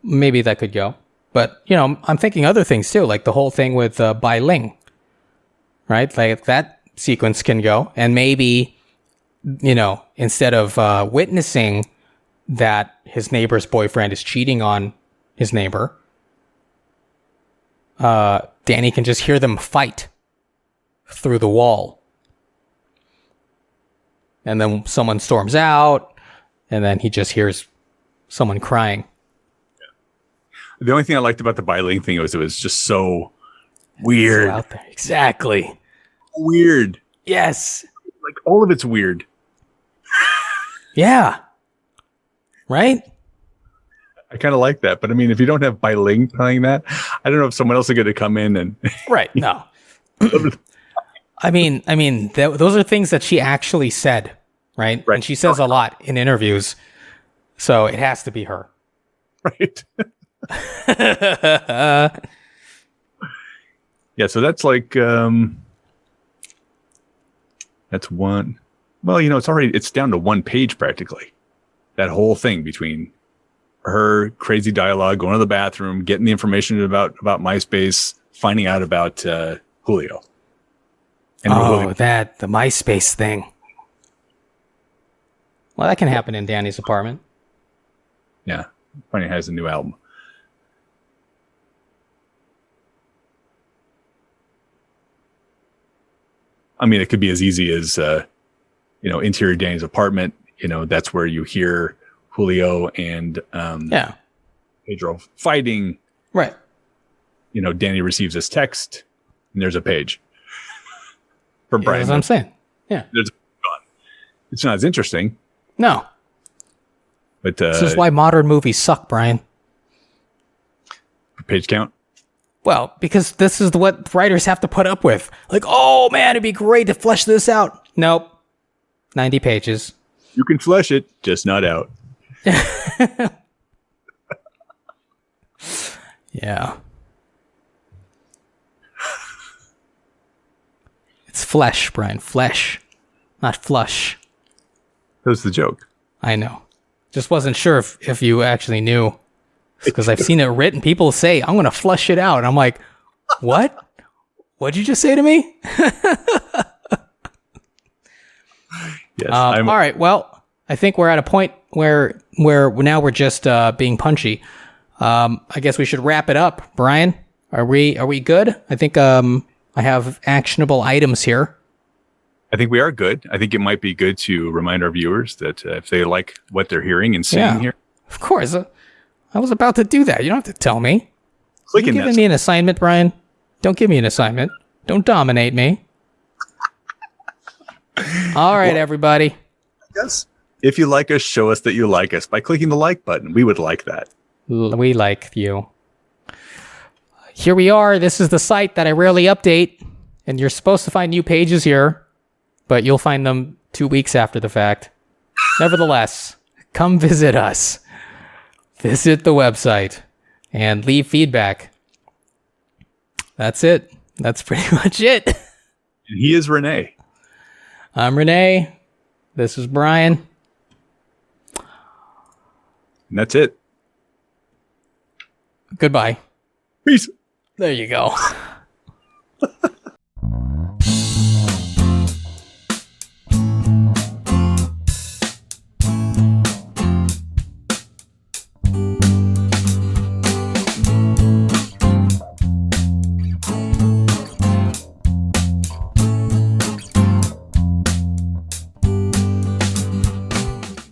S1: Maybe that could go. But, I'm thinking other things too, like the whole thing with Bai Ling, right? Like that sequence can go. And maybe, instead of witnessing that his neighbor's boyfriend is cheating on his neighbor, Danny can just hear them fight through the wall. And then someone storms out, and then he just hears someone crying.
S2: The only thing I liked about the Bai Ling thing was it was just so weird.
S1: So out there. Exactly.
S2: Weird.
S1: Yes.
S2: Like all of it's weird.
S1: Yeah. Right?
S2: I kind of like that. But I mean, if you don't have Bai Ling playing that, I don't know if someone else is going to come in and.
S1: Right. No. I mean, those are things that she actually said, right? And she says a lot in interviews. So it has to be her.
S2: Right. Yeah. So that's like, that's one. Well, it's down to 1 page practically. That whole thing between her crazy dialogue, going to the bathroom, getting the information about MySpace, finding out about Julio. And
S1: the MySpace thing. Well, that can happen in Danny's apartment.
S2: Yeah. Funny, has a new album. I mean, it could be as easy as, interior Danny's apartment. That's where you hear Julio and Pedro fighting.
S1: Right.
S2: Danny receives this text, and there's a page from Brian.
S1: That's what I'm saying. Yeah.
S2: It's not as interesting.
S1: No.
S2: But
S1: this is why modern movies suck, Brian.
S2: Page count?
S1: Well, because this is what writers have to put up with. Like, oh man, it'd be great to flesh this out. Nope. 90 pages.
S2: You can flesh it, just not out.
S1: Yeah. It's flesh, Brian. Flesh. Not flush.
S2: That was the joke.
S1: I know. Just wasn't sure if you actually knew. Because I've seen it written. People say, I'm going to flush it out. And I'm like, what? What'd you just say to me?
S2: Yes.
S1: All right. Well, I think we're at a point where now we're just being punchy. I guess we should wrap it up. Brian, are we good? I think I have actionable items here.
S2: I think we are good. I think it might be good to remind our viewers that if they like what they're hearing and seeing here,
S1: of course. I was about to do that. You don't have to tell me.
S2: clicking
S1: You're giving me an assignment, Brian. Don't give me an assignment. Don't dominate me. All right, everybody.
S2: Yes. If you like us, show us that you like us by clicking the like button. We would like that.
S1: We like you. Here we are. This is the site that I rarely update, and you're supposed to find new pages here, but you'll find them 2 weeks after the fact. Nevertheless, come visit us. Visit the website and leave feedback. That's it. That's pretty much it.
S2: And he is René.
S1: I'm René. This is Brian.
S2: And that's it.
S1: Goodbye.
S2: Peace.
S1: There you go.